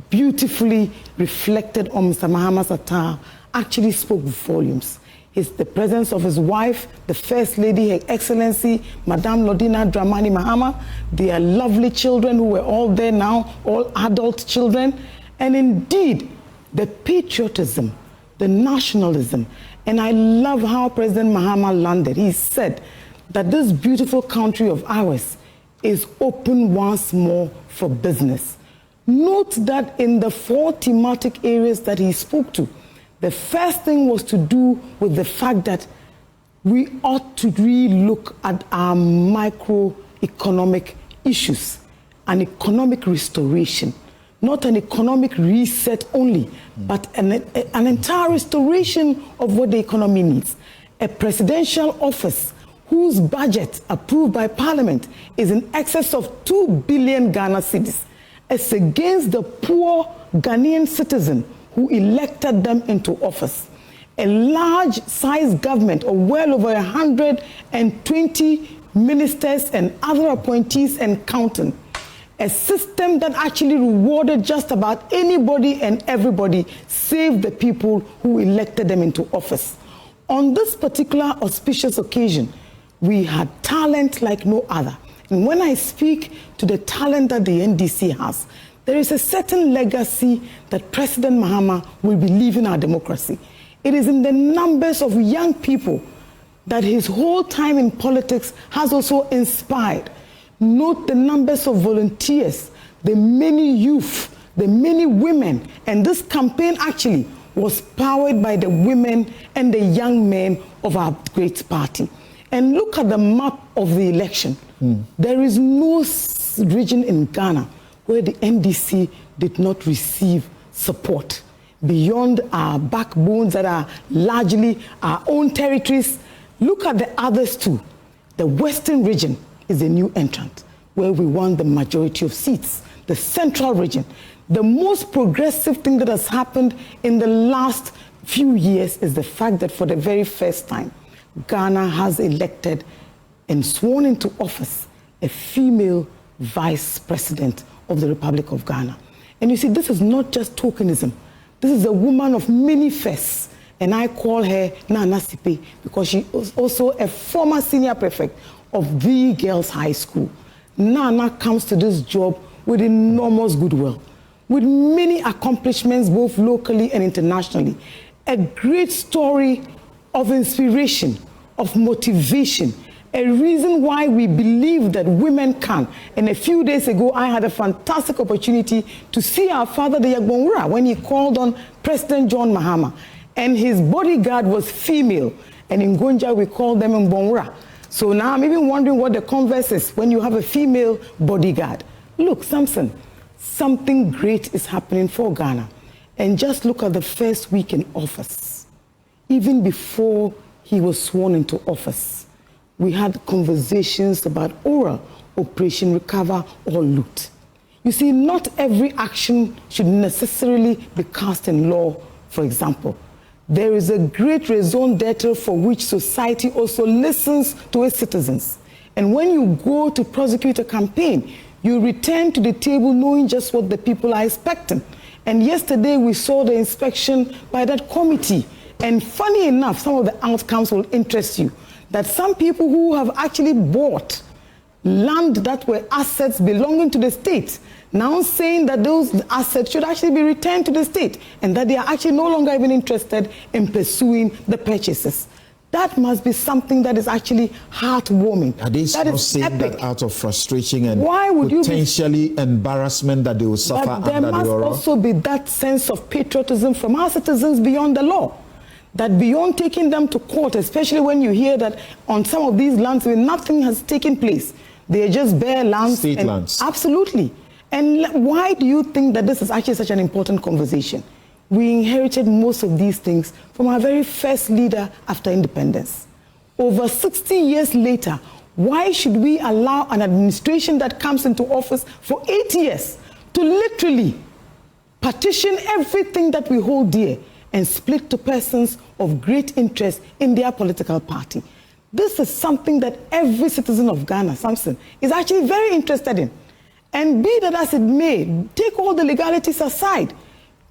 beautifully reflected on Mr. Mahama's attire, actually spoke volumes. The presence of his wife, the First Lady, Her Excellency, Madame Lodina Dramani Mahama, their lovely children who were all there now, all adult children, and indeed, the patriotism, the nationalism. And I love how President Mahama landed. He said that this beautiful country of ours is open once more for business. Note that in the 4 thematic areas that he spoke to, the first thing was to do with the fact that we ought to re-look at our microeconomic issues, an economic restoration, not an economic reset only, but an entire restoration of what the economy needs. A presidential office whose budget approved by Parliament is in excess of 2 billion Ghana cedis. It's against the poor Ghanaian citizen who elected them into office. A large-sized government of well over 120 ministers and other appointees and counting. A system that actually rewarded just about anybody and everybody, save the people who elected them into office. On this particular auspicious occasion, we had talent like no other. And when I speak to the talent that the NDC has, there is a certain legacy that President Mahama will be leaving our democracy. It is in the numbers of young people that his whole time in politics has also inspired. Note the numbers of volunteers, the many youth, the many women, and this campaign actually was powered by the women and the young men of our great party. And look at the map of the election. There is no region in Ghana where the NDC did not receive support. Beyond our backbones that are largely our own territories, look at the others too. The Western region is a new entrant where we won the majority of seats. The Central region, the most progressive thing that has happened in the last few years is the fact that for the very first time, Ghana has elected and sworn into office a female vice president of the Republic of Ghana. And you see, this is not just tokenism. This is a woman of many firsts. And I call her Nana Sipe because she was also a former senior prefect of the Girls High School. Nana comes to this job with enormous goodwill, with many accomplishments both locally and internationally. A great story of inspiration, of motivation, a reason why we believe that women can. And a few days ago, I had a fantastic opportunity to see our father, the Yagbonwura, when he called on President John Mahama. And his bodyguard was female. And in Gonja, we call them Mbonwura. So now I'm even wondering what the converse is when you have a female bodyguard. Look, Samson, something great is happening for Ghana. And just look at the first week in office. Even before he was sworn into office, we had conversations about oral, Operation Recover or Loot. You see, not every action should necessarily be cast in law, for example. There is a great raison d'etre for which society also listens to its citizens. And when you go to prosecute a campaign, you return to the table knowing just what the people are expecting. And yesterday we saw the inspection by that committee. And funny enough, some of the outcomes will interest you. That some people who have actually bought land that were assets belonging to the state, now saying that those assets should actually be returned to the state and that they are actually no longer even interested in pursuing the purchases. That must be something that is actually heartwarming. Are they not saying that out of frustration and potentially embarrassment that they will suffer under the But there must also be that sense of patriotism from our citizens beyond the law. That beyond taking them to court, especially when you hear that on some of these lands where nothing has taken place, they are just bare lands. State lands. Absolutely. And why do you think that this is actually such an important conversation? We inherited most of these things from our very first leader after independence. Over 60 years later, why should we allow an administration that comes into office for 8 years to literally partition everything that we hold dear and split to persons of great interest in their political party? This is something that every citizen of Ghana, Samson, is actually very interested in. And be that as it may, take all the legalities aside,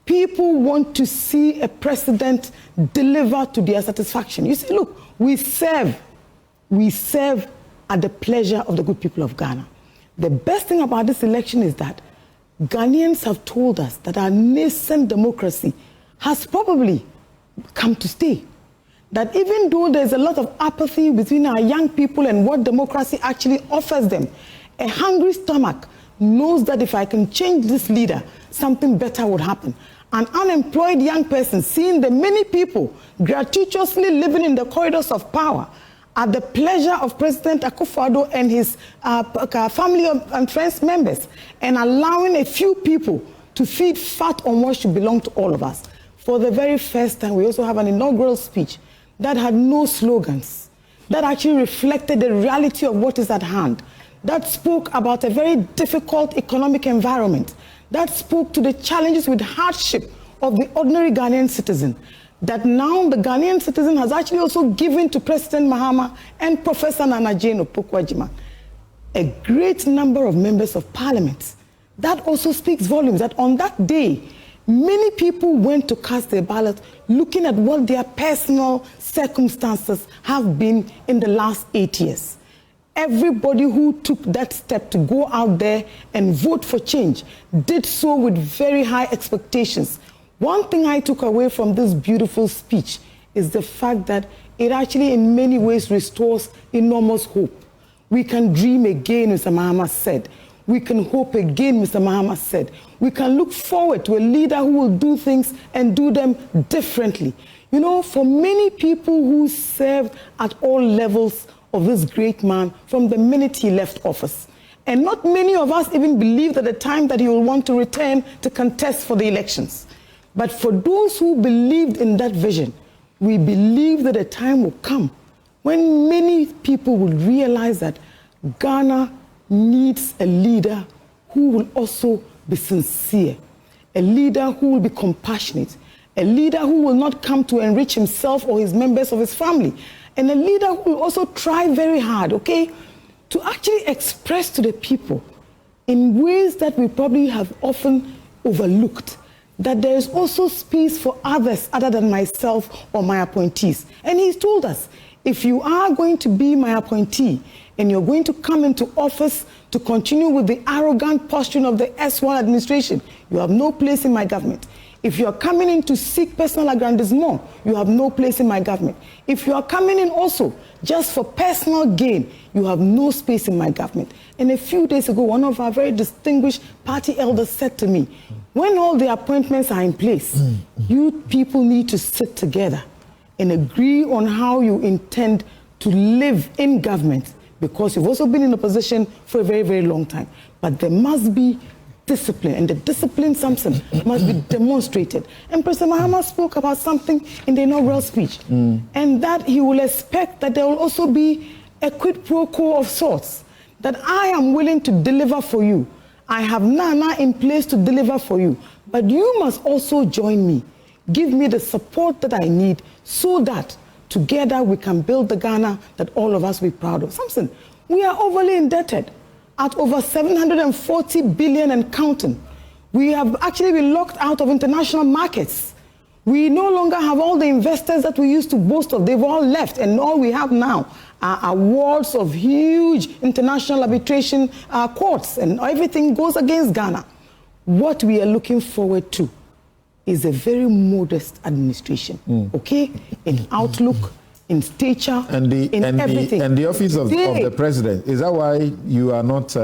people want to see a president deliver to their satisfaction. You see, look, we serve at the pleasure of the good people of Ghana. The best thing about this election is that Ghanaians have told us that our nascent democracy has probably come to stay. That even though there's a lot of apathy between our young people and what democracy actually offers them, a hungry stomach knows that if I can change this leader, something better would happen. An unemployed young person seeing the many people gratuitously living in the corridors of power at the pleasure of President Akufo-Addo and his family and friends members, and allowing a few people to feed fat on what should belong to all of us. For the very first time, we also have an inaugural speech that had no slogans, that actually reflected the reality of what is at hand, that spoke about a very difficult economic environment, that spoke to the challenges with hardship of the ordinary Ghanaian citizen, that now the Ghanaian citizen has actually also given to President Mahama and Professor Nana Jane Opoku-Agyeman a great number of members of parliament. That also speaks volumes, that on that day, many people went to cast their ballot looking at what their personal circumstances have been in the last 8 years. Everybody who took that step to go out there and vote for change did so with very high expectations. One thing I took away from this beautiful speech is the fact that it actually in many ways restores enormous hope. We can dream again, Mr. Mahama said. We can hope again, Mr. Mahama said. We can look forward to a leader who will do things and do them differently. You know, for many people who served at all levels of this great man from the minute he left office, and not many of us even believed at the time that he will want to return to contest for the elections. But for those who believed in that vision, we believe that a time will come when many people will realize that Ghana needs a leader who will also be sincere, a leader who will be compassionate, a leader who will not come to enrich himself or his members of his family, and a leader who will also try very hard, okay, to actually express to the people in ways that we probably have often overlooked, that there is also space for others other than myself or my appointees. And he's told us, if you are going to be my appointee and you're going to come into office to continue with the arrogant posturing of the S1 administration, you have no place in my government. If you are coming in to seek personal aggrandizement, you have no place in my government. If you are coming in also just for personal gain, you have no space in my government. And a few days ago, one of our very distinguished party elders said to me, when all the appointments are in place, you people need to sit together and agree on how you intend to live in government, because you've also been in opposition for a very, very long time. But there must be discipline, and the discipline, Samson, must be demonstrated. And President Mahama spoke about something in the inaugural speech, and that he will expect that there will also be a quid pro quo of sorts, that I am willing to deliver for you. I have Nana in place to deliver for you, but you must also join me. Give me the support that I need so that together we can build the Ghana that all of us will be proud of. Samson, we are overly indebted at over 740 billion and counting. We have actually been locked out of international markets. We no longer have all the investors that we used to boast of. They've all left, and all we have now are awards of huge international arbitration courts, and everything goes against Ghana. What we are looking forward to is a very modest administration, okay? In outlook, in stature, in everything. And the office of the president, is that why you are not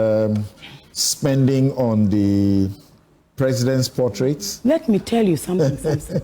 spending on the president's portraits? Let me tell you something, Samson.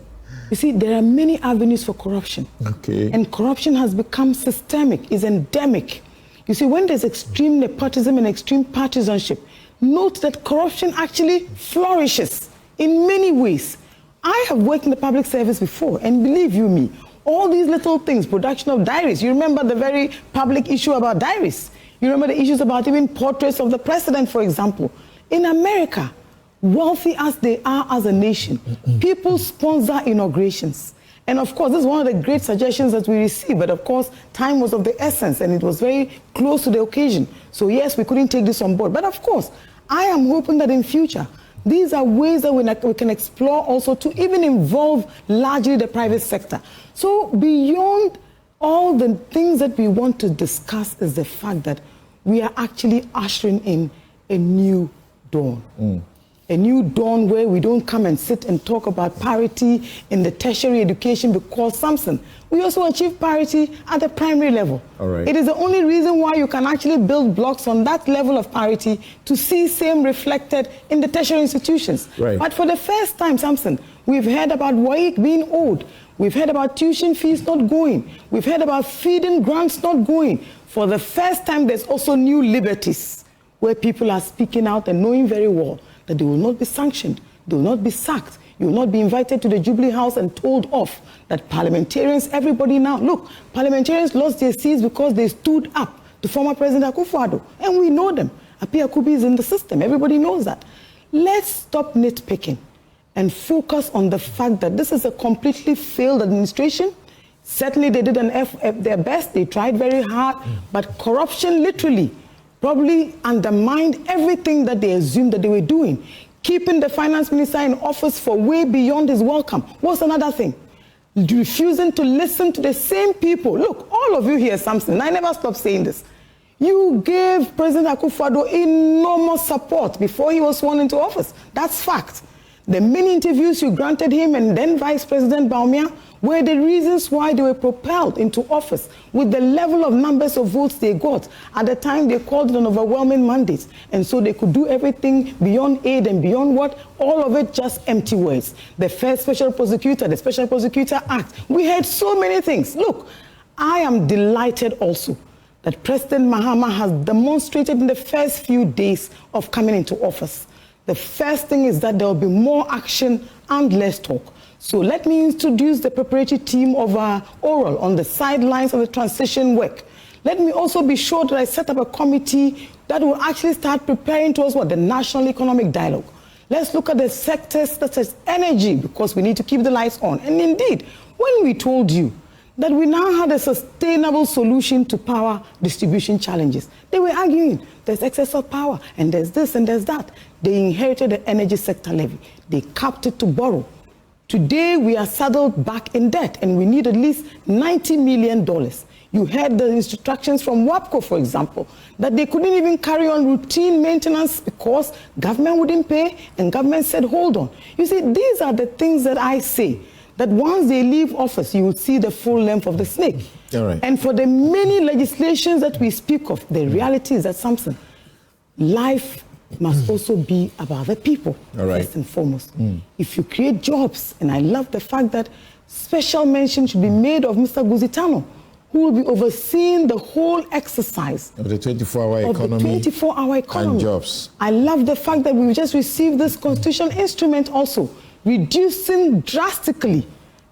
You see, there are many avenues for corruption. Okay. And corruption has become systemic, is endemic. You see, when there's extreme nepotism and extreme partisanship, note that corruption actually flourishes in many ways. I have worked in the public service before, and believe you me, all these little things, production of diaries. You remember the very public issue about diaries. You remember the issues about even portraits of the president, for example. In America, wealthy as they are as a nation, people sponsor inaugurations. And of course, this is one of the great suggestions that we received, but of course, time was of the essence, and it was very close to the occasion. So yes, we couldn't take this on board. But of course, I am hoping that in future, these are ways that we can explore also to even involve largely the private sector. So beyond all the things that we want to discuss is the fact that we are actually ushering in a new dawn. A new dawn where we don't come and sit and talk about parity in the tertiary education, because, Samson, we also achieve parity at the primary level. All right. It is the only reason why you can actually build blocks on that level of parity to see same reflected in the tertiary institutions. Right. But for the first time, Samson, we've heard about WAEC being owed. We've heard about tuition fees not going. We've heard about feeding grants not going. For the first time, there's also new liberties where people are speaking out and knowing very well that they will not be sanctioned, they will not be sacked, you will not be invited to the Jubilee House and told off. That parliamentarians, everybody now, look, parliamentarians lost their seats because they stood up to former President Akufo-Addo, and we know them. Apia Kubi is in the system, everybody knows that. Let's stop nitpicking and focus on the fact that this is a completely failed administration. Certainly they did their best, they tried very hard, but corruption literally probably undermined everything that they assumed that they were doing. Keeping the finance minister in office for way beyond his welcome was another thing. Refusing to listen to the same people. Look, all of you here, Samson, and I never stop saying this. You gave President Akufo-Addo enormous support before he was sworn into office. That's fact. The many interviews you granted him and then Vice President Baumia were the reasons why they were propelled into office with the level of numbers of votes they got. At the time, they called it an overwhelming mandate, and so they could do everything beyond aid and beyond what? All of it just empty words. The first special prosecutor, the Special Prosecutor Act. We heard so many things. Look, I am delighted also that President Mahama has demonstrated in the first few days of coming into office. The first thing is that there will be more action and less talk. So let me introduce the preparatory team of Oral on the sidelines of the transition work. Let me also be sure that I set up a committee that will actually start preparing towards what? The National Economic Dialogue. Let's look at the sectors such as energy, because we need to keep the lights on. And indeed, when we told you that we now had a sustainable solution to power distribution challenges, they were arguing there's excess of power, and there's this and there's that. They inherited the energy sector levy. They capped it to borrow. Today, we are saddled back in debt, and we need at least $90 million. You heard the instructions from WAPCO, for example, that they couldn't even carry on routine maintenance because government wouldn't pay, and government said, hold on. You see, these are the things that I say, that once they leave office, you will see the full length of the snake. All right. And for the many legislations that we speak of, the reality is that, Samson, life must also be about the people, first and foremost. If you create jobs, and I love the fact that special mention should be made of Mr. Guzitano, who will be overseeing the whole exercise of the 24-hour economy, 24-hour economy and jobs. I love the fact that we just received this constitutional instrument also, reducing drastically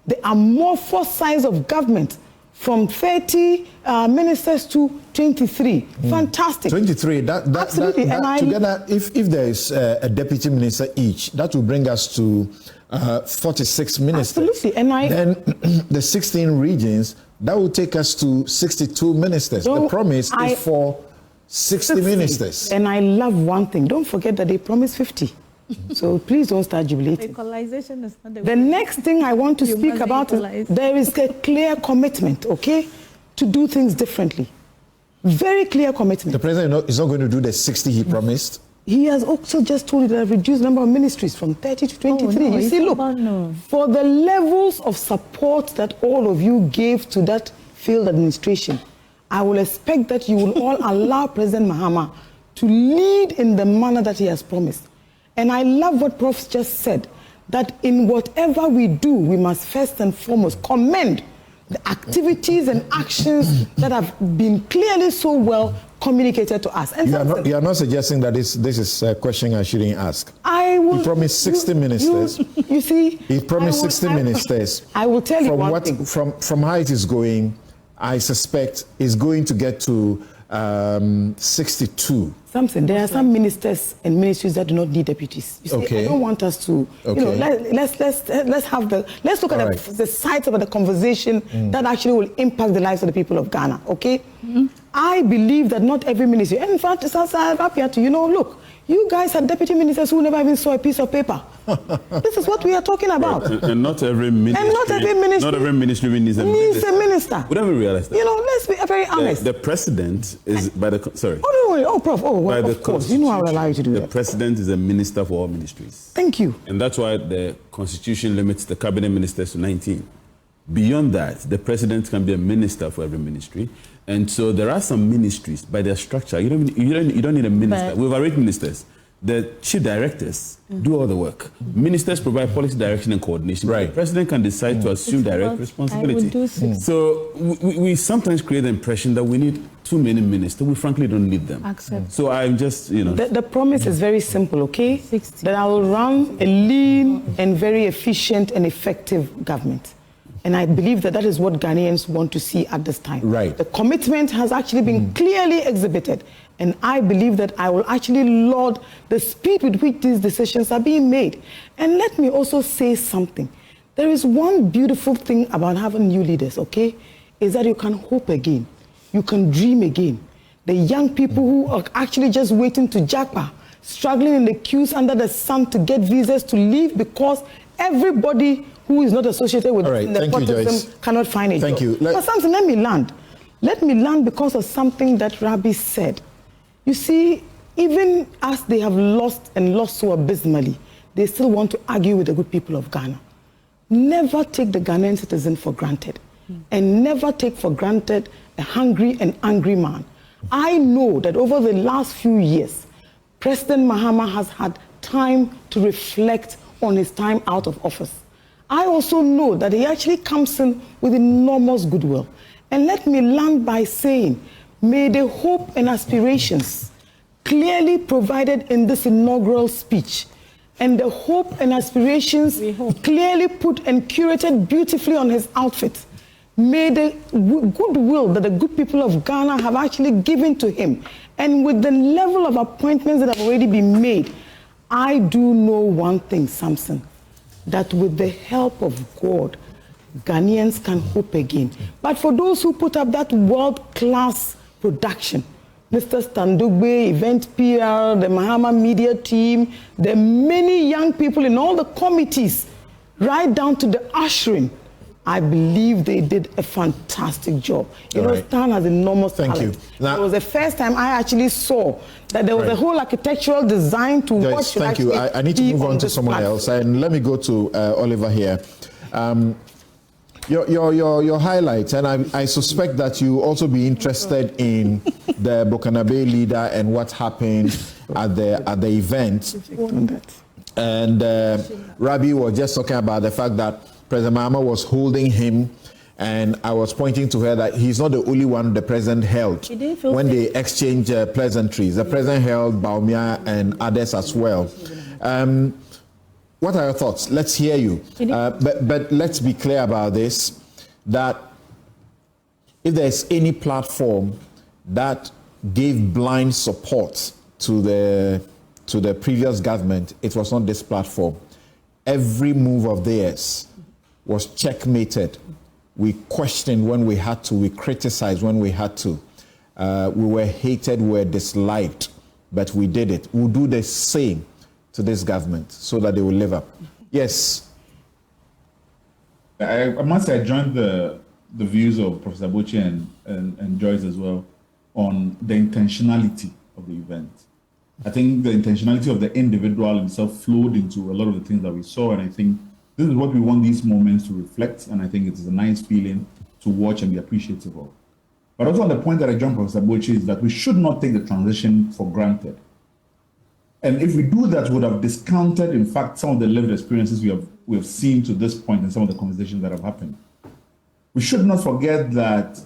the amorphous size of government from 30 ministers to 23. Fantastic. 23. Absolutely. That together, if there is a deputy minister each, that will bring us to 46 ministers. Absolutely. And then the 16 regions, that will take us to 62 ministers. The promise is for 60 ministers. And I love one thing. Don't forget that they promised 50. So please don't start jubilating. Equalization is not the next thing I want to speak about is there is a clear commitment, okay, to do things differently. Very clear commitment. The president is not going to do the 60 he promised. He has also just told you that I've reduced the number of ministries from 30 to 23. You see, look, for the levels of support that all of you gave to that failed administration, I will expect that you will all allow President Mahama to lead in the manner that he has promised. And I love what Prof just said, that in whatever we do, we must first and foremost commend the activities and actions that have been clearly so well communicated to us. And you are not suggesting that this is a question I shouldn't ask. He promised 60 ministers. You see, he promised 60 ministers. I will tell you one thing. From how it is going, I suspect it's going to get to 62. Samson, there are some ministers and ministries that do not need deputies. You see, I don't want us to, let's look at the sides of the conversation that actually will impact the lives of the people of Ghana, okay? I believe that not every ministry, and in fact, I'm happy to, look, you guys are deputy ministers who never even saw a piece of paper. This is what we are talking about. And not every ministry. Not every ministry needs a minister. We don't realize that. Let's be very honest. The president is by the sorry. Prof. Of course. I will allow you to do that. The president is a minister for all ministries. Thank you. And that's why the constitution limits the cabinet ministers to 19. Beyond that, the president can be a minister for every ministry. And so there are some ministries by their structure. You don't need a minister. We have 8 ministers. The chief directors do all the work. Ministers provide policy direction and coordination. The president can decide to assume direct responsibility. So we sometimes create the impression that we need too many ministers. We frankly don't need them. So I'm just, The promise is very simple, okay? 60. That I will run a lean and very efficient and effective government. And I believe that is what Ghanaians want to see at this time. The commitment has actually been clearly exhibited. And I believe that I will actually laud the speed with which these decisions are being made. And let me also say something. There is one beautiful thing about having new leaders, okay? Is that you can hope again. You can dream again. The young people who are actually just waiting to japa, struggling in the queues under the sun to get visas to leave because everybody who is not associated with nepotism cannot find a job. Thank you. But something, let me land. Let me land because of something that Rabbi said. You see, even as they have lost so abysmally, they still want to argue with the good people of Ghana. Never take the Ghanaian citizen for granted. And never take for granted a hungry and angry man. I know that over the last few years, President Mahama has had time to reflect on his time out of office. I also know that he actually comes in with enormous goodwill. And let me land by saying, may the hope and aspirations clearly provided in this inaugural speech and the hope and aspirations clearly put and curated beautifully on his outfit, may the goodwill that the good people of Ghana have actually given to him, and with the level of appointments that have already been made, I do know one thing, Samson, that with the help of God, Ghanaians can hope again. But for those who put up that world-class production, Mr. Standugbe, Event PR, the Mahama media team, the many young people in all the committees, right down to the ushering, I believe they did a fantastic job. You know, Right. Stan has enormous Thank talent. you. Now- It was the first time I actually saw that there was a whole architectural design to what Joyce, should thank you. actually I need to be move on to this someone platform. else. And let me go to Oliver here. Your highlights, and I suspect that you also be interested in the Burkinabe leader and what happened at the event. And Rabi was just talking about the fact that President Mahama was holding him, and I was pointing to her that he's not the only one the president held when they exchanged pleasantries. The president held Baumia and others as well. What are your thoughts? Let's hear you. But let's be clear about this, that if there's any platform that gave blind support to the previous government, it was not this platform. Every move of theirs was checkmated. We questioned when we had to, we criticized when we had to. We were hated, we were disliked, but we did it. We'll do the same to this government so that they will live up. Yes. I must say I joined the views of Professor Bochi and Joyce as well on the intentionality of the event. I think the intentionality of the individual himself flowed into a lot of the things that we saw, and I think this is what we want these moments to reflect, and I think it is a nice feeling to watch and be appreciative of. But also on the point that I joined Professor Bochi is that we should not take the transition for granted. And if we do that, we would have discounted, in fact, some of the lived experiences we have seen to this point and some of the conversations that have happened. We should not forget that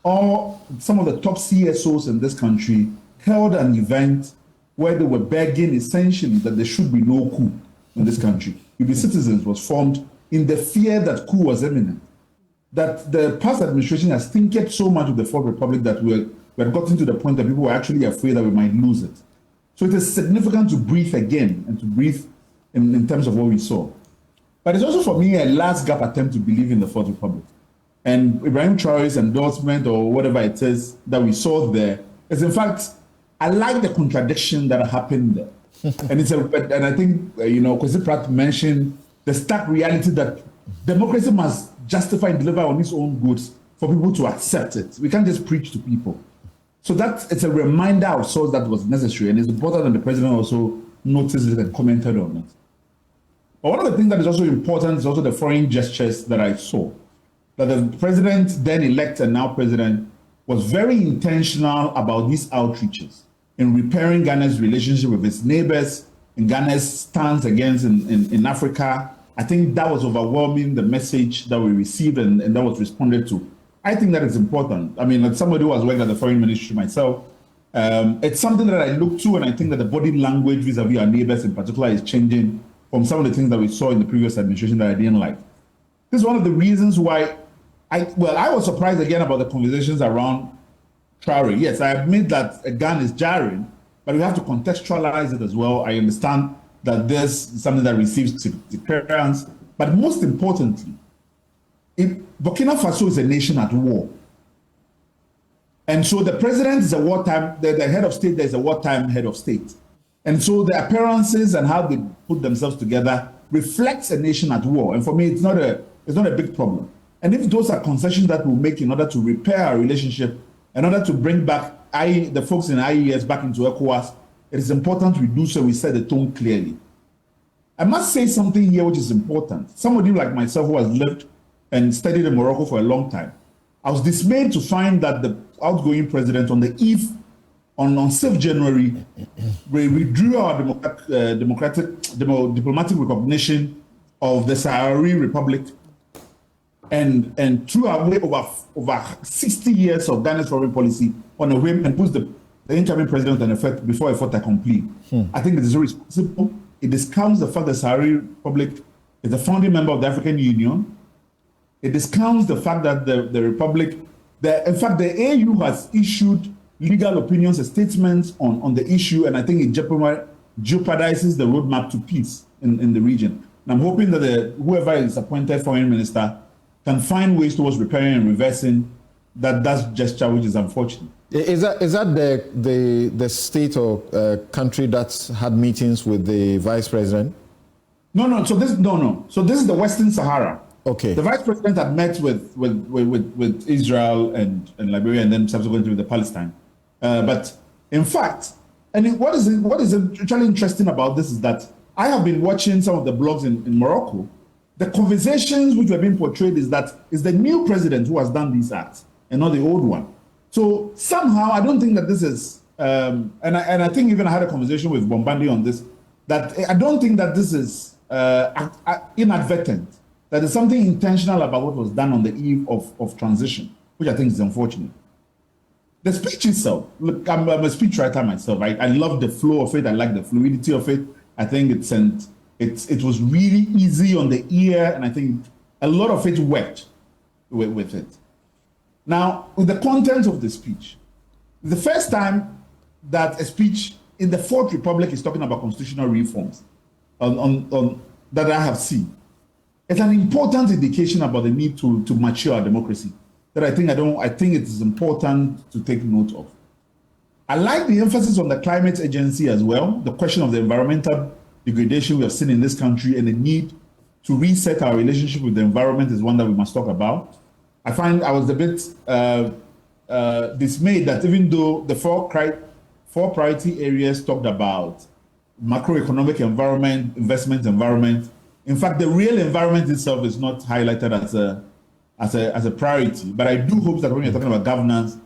some of the top CSOs in this country held an event where they were begging essentially that there should be no coup in this country. UB Citizens was formed in the fear that coup was imminent. That the past administration has tinkered so much with the Fourth Republic that we had gotten to the point that people were actually afraid that we might lose it. So it is significant to breathe again and to breathe in terms of what we saw. But it's also for me a last gap attempt to believe in the Fourth Republic. And Ibrahim Traore's endorsement or whatever it is that we saw there is, in fact, I like the contradiction that happened there. And I think, Kwesi Pratt mentioned the stark reality that democracy must justify and deliver on its own goods for people to accept it. We can't just preach to people. So it's a reminder of sorts that was necessary, and it's important that the president also noticed it and commented on it. But one of the things that is also important is also the foreign gestures that I saw. That the president, then elect and now president, was very intentional about these outreaches in repairing Ghana's relationship with its neighbors, in Ghana's stance against in Africa. I think that was overwhelming, the message that we received and that was responded to. I think that is important. I mean, as somebody who has worked at the foreign ministry myself, it's something that I look to, and I think that the body language vis-a-vis our neighbors in particular is changing from some of the things that we saw in the previous administration that I didn't like. This is one of the reasons why I was surprised again about the conversations around Traore. Yes, I admit that a gun is jarring, but we have to contextualize it as well. I understand that this is something that receives deterrence, but most importantly, Burkina Faso is a nation at war. And so the president is a wartime, the head of state, there's a wartime head of state. And so the appearances and how they put themselves together reflects a nation at war. And for me, it's not a big problem. And if those are concessions that we'll make in order to repair our relationship, in order to bring back the folks in IES back into ECOWAS, it is important we do so, we set the tone clearly. I must say something here which is important. Somebody like myself who has lived and studied in Morocco for a long time, I was dismayed to find that the outgoing president on the eve, on 6th January, we withdrew our diplomatic recognition of the Sahrawi Republic and threw away over 60 years of Ghana's foreign policy on a whim and put the incoming president on effect before a fait accompli. I think it is irresponsible. It discounts the fact that the Sahrawi Republic is a founding member of the African Union. It discounts the fact that the Republic, in fact, the AU has issued legal opinions and statements on the issue, and I think it jeopardizes the roadmap to peace in the region. And I'm hoping that whoever is appointed foreign minister can find ways towards repairing and reversing that gesture, which is unfortunate. Is that the state or country that's had meetings with the vice president? No. So this is the Western Sahara. Okay. The vice president had met with Israel and Liberia, and then subsequently with the Palestine. But in fact, and what is actually interesting about this is that I have been watching some of the blogs in Morocco. The conversations which were being portrayed is that it's the new president who has done these acts and not the old one. So somehow I don't think that this is, and I think even I had a conversation with Bombandi on this, that I don't think that this is inadvertent. That is something intentional about what was done on the eve of transition, which I think is unfortunate. The speech itself, look, I'm a speechwriter myself. I love the flow of it. I like the fluidity of it. I think it was really easy on the ear, and I think a lot of it worked with it. Now, with the content of the speech, the first time that a speech in the Fourth Republic is talking about constitutional reforms on that I have seen, it's an important indication about the need to mature our democracy that I think it is important to take note of. I like the emphasis on the climate agency as well, the question of the environmental degradation we have seen in this country, and the need to reset our relationship with the environment is one that we must talk about. I find I was a bit dismayed that even though the four priority areas talked about macroeconomic environment, investment environment, in fact, the real environment itself is not highlighted as a priority. But I do hope that when you're talking about governance,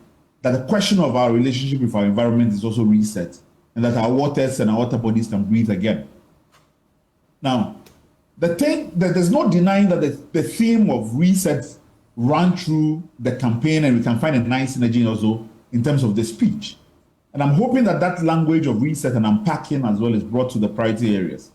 that the question of our relationship with our environment is also reset, and that our waters and our water bodies can breathe again. Now, the thing that there's no denying that the theme of reset ran through the campaign, and we can find a nice synergy also in terms of the speech. And I'm hoping that that language of reset and unpacking as well is brought to the priority areas.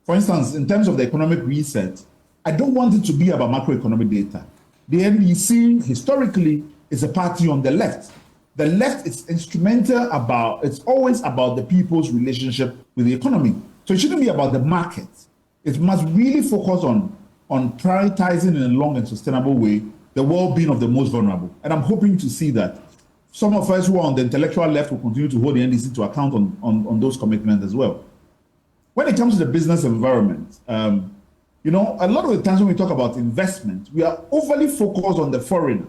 For instance, in terms of the economic reset, I don't want it to be about macroeconomic data. The NDC historically is a party on the left. The left is instrumental it's always about the people's relationship with the economy. So it shouldn't be about the market. It must really focus on prioritizing in a long and sustainable way the well-being of the most vulnerable. And I'm hoping to see that. Some of us who are on the intellectual left will continue to hold the NDC to account on those commitments as well. When it comes to the business environment, a lot of the times when we talk about investment, we are overly focused on the foreigner,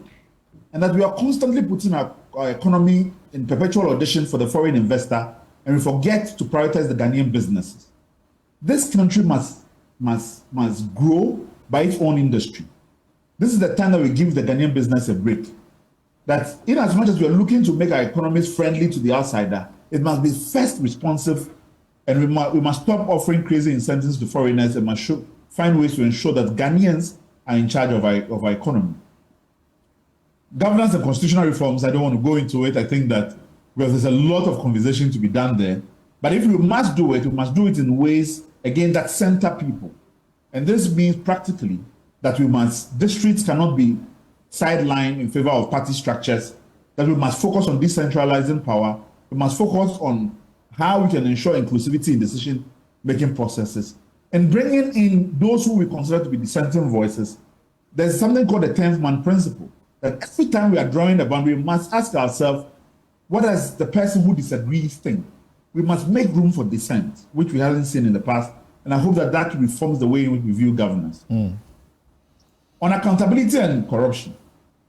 and that we are constantly putting our economy in perpetual audition for the foreign investor, and we forget to prioritize the Ghanaian businesses. This country must grow by its own industry. This is the time that we give the Ghanaian business a break. That in as much as we are looking to make our economies friendly to the outsider, it must be first responsive, and we must stop offering crazy incentives to foreigners, and must find ways to ensure that Ghanaians are in charge of our economy. Governance and constitutional reforms, I don't want to go into it. I think that because there's a lot of conversation to be done there. But if we must do it, we must do it in ways, again, that center people. And this means practically that districts cannot be sidelined in favor of party structures, that we must focus on decentralizing power. We must focus on how we can ensure inclusivity in decision-making processes, and bringing in those who we consider to be dissenting voices. There's something called the 10th man principle, that every time we are drawing a boundary, we must ask ourselves, what does the person who disagrees think? We must make room for dissent, which we haven't seen in the past, and I hope that that reforms the way in which we view governance. On accountability and corruption,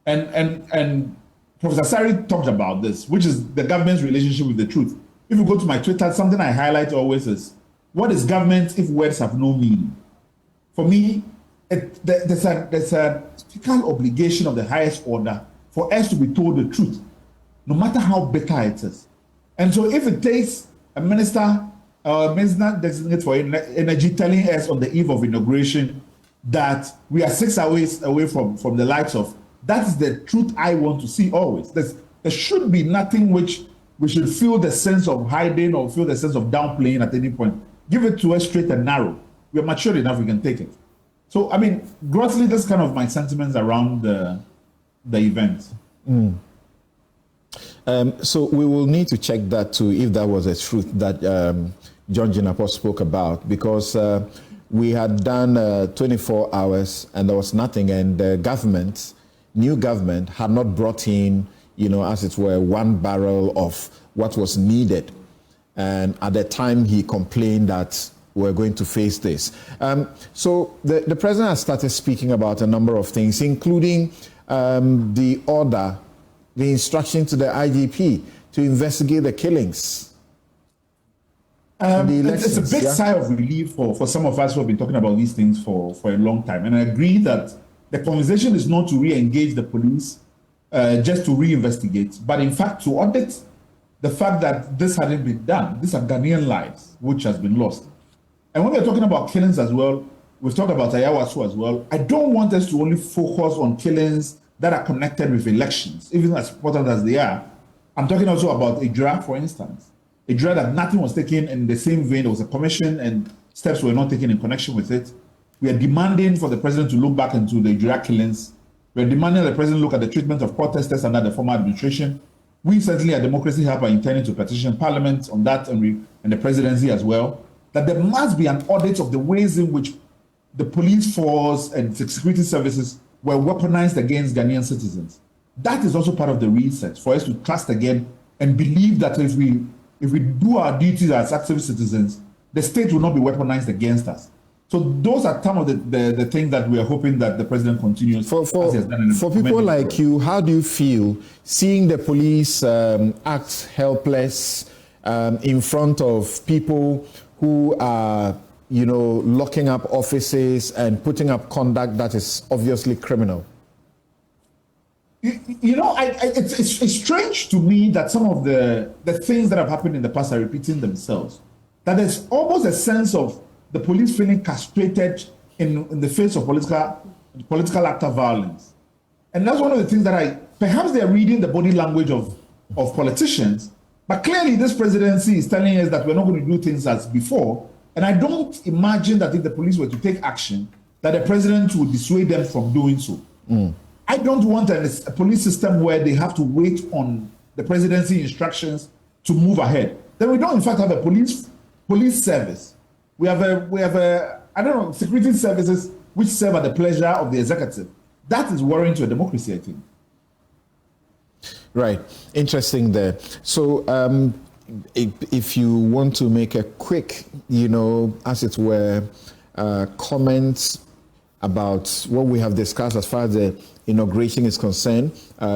and Professor Sari talked about this, which is the government's relationship with the truth. If you go to my Twitter, something I highlight always is, what is government if words have no meaning? For me, there's a ethical obligation of the highest order for us to be told the truth, no matter how bitter it is. And so if it takes a minister designate for energy telling us on the eve of inauguration that we are 6 hours away from the likes of, that is the truth I want to see always. There should be nothing which we should feel the sense of hiding or feel the sense of downplaying at any point. Give it to us straight and narrow. We are mature enough, we can take it. So, I mean, grossly, that's kind of my sentiments around the event. So we will need to check that too, if that was a truth that John Jinapor spoke about, because we had done 24 hours and there was nothing, and the new government had not brought in, as it were, one barrel of what was needed. And at the time he complained that we're going to face this. So the president has started speaking about a number of things, including the order, the instruction to the IGP to investigate the killings. It's a big sigh of relief for some of us who have been talking about these things for a long time. And I agree that the conversation is not to re-engage the police, just to reinvestigate, but in fact to audit the fact that this hadn't been done. These are Ghanaian lives which has been lost. And when we're talking about killings as well, we've talked about Ayawaso as well. I don't want us to only focus on killings that are connected with elections, even as important as they are. I'm talking also about Ejura, for instance. Ejura, that nothing was taken in the same vein. There was a commission and steps were not taken in connection with it. We are demanding for the president to look back into the Ejura killings. We are demanding that the president look at the treatment of protesters under the former administration. We certainly at Democracy Hub are intending to petition Parliament on that and the presidency as well, that there must be an audit of the ways in which the police force and security services were weaponized against Ghanaian citizens. That is also part of the reset, for us to trust again and believe that if we do our duties as active citizens, the state will not be weaponized against us. So those are some of the things that we are hoping that the president continues. For people like you, how do you feel seeing the police act helpless in front of people who are, locking up offices and putting up conduct that is obviously criminal? It's strange to me that some of the things that have happened in the past are repeating themselves. That there's almost a sense of the police feeling castrated in the face of political act of violence. And that's one of the things that perhaps they're reading the body language of politicians, but clearly this presidency is telling us that we're not going to do things as before. And I don't imagine that if the police were to take action, that the president would dissuade them from doing so. I don't want a police system where they have to wait on the presidency instructions to move ahead. Then we don't in fact have a police service. We have security services which serve at the pleasure of the executive. That is worrying to a democracy, I think. Right. Interesting there. So if you want to make a quick, as it were, comments about what we have discussed as far as the inauguration is concerned,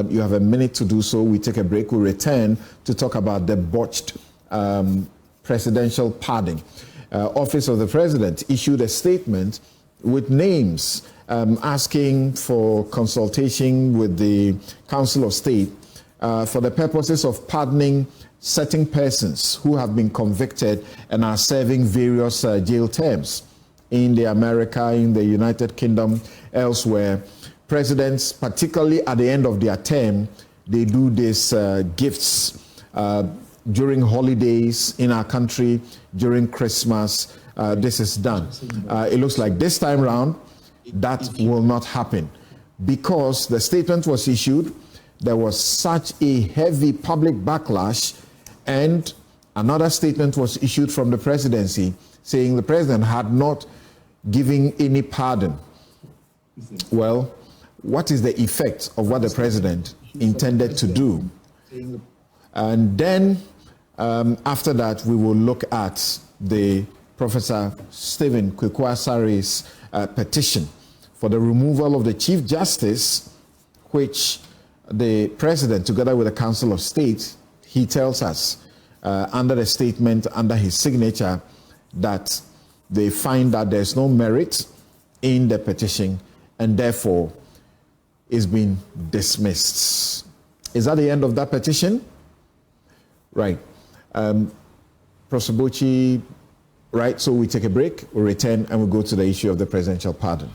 you have a minute to do so. We take a break. We return to talk about the botched presidential pardon. Office of the President issued a statement with names asking for consultation with the Council of State for the purposes of pardoning certain persons who have been convicted and are serving various jail terms in the America, in the United Kingdom, elsewhere. Presidents, particularly at the end of their term, they do these gifts during holidays in our country, during Christmas. This is done. It looks like this time round, that will not happen because the statement was issued. There was such a heavy public backlash, and another statement was issued from the presidency saying the president had not given any pardon. Well, what is the effect of what the president intended to do? And then after that, we will look at the Professor Stephen Kweku-Asare's petition for the removal of the Chief Justice, which the President, together with the Council of State, he tells us under the statement, under his signature, that they find that there's no merit in the petition and therefore is being dismissed. Is that the end of that petition? Right. Professor Bochi, right, so we take a break, we return, and we go to the issue of the presidential pardon.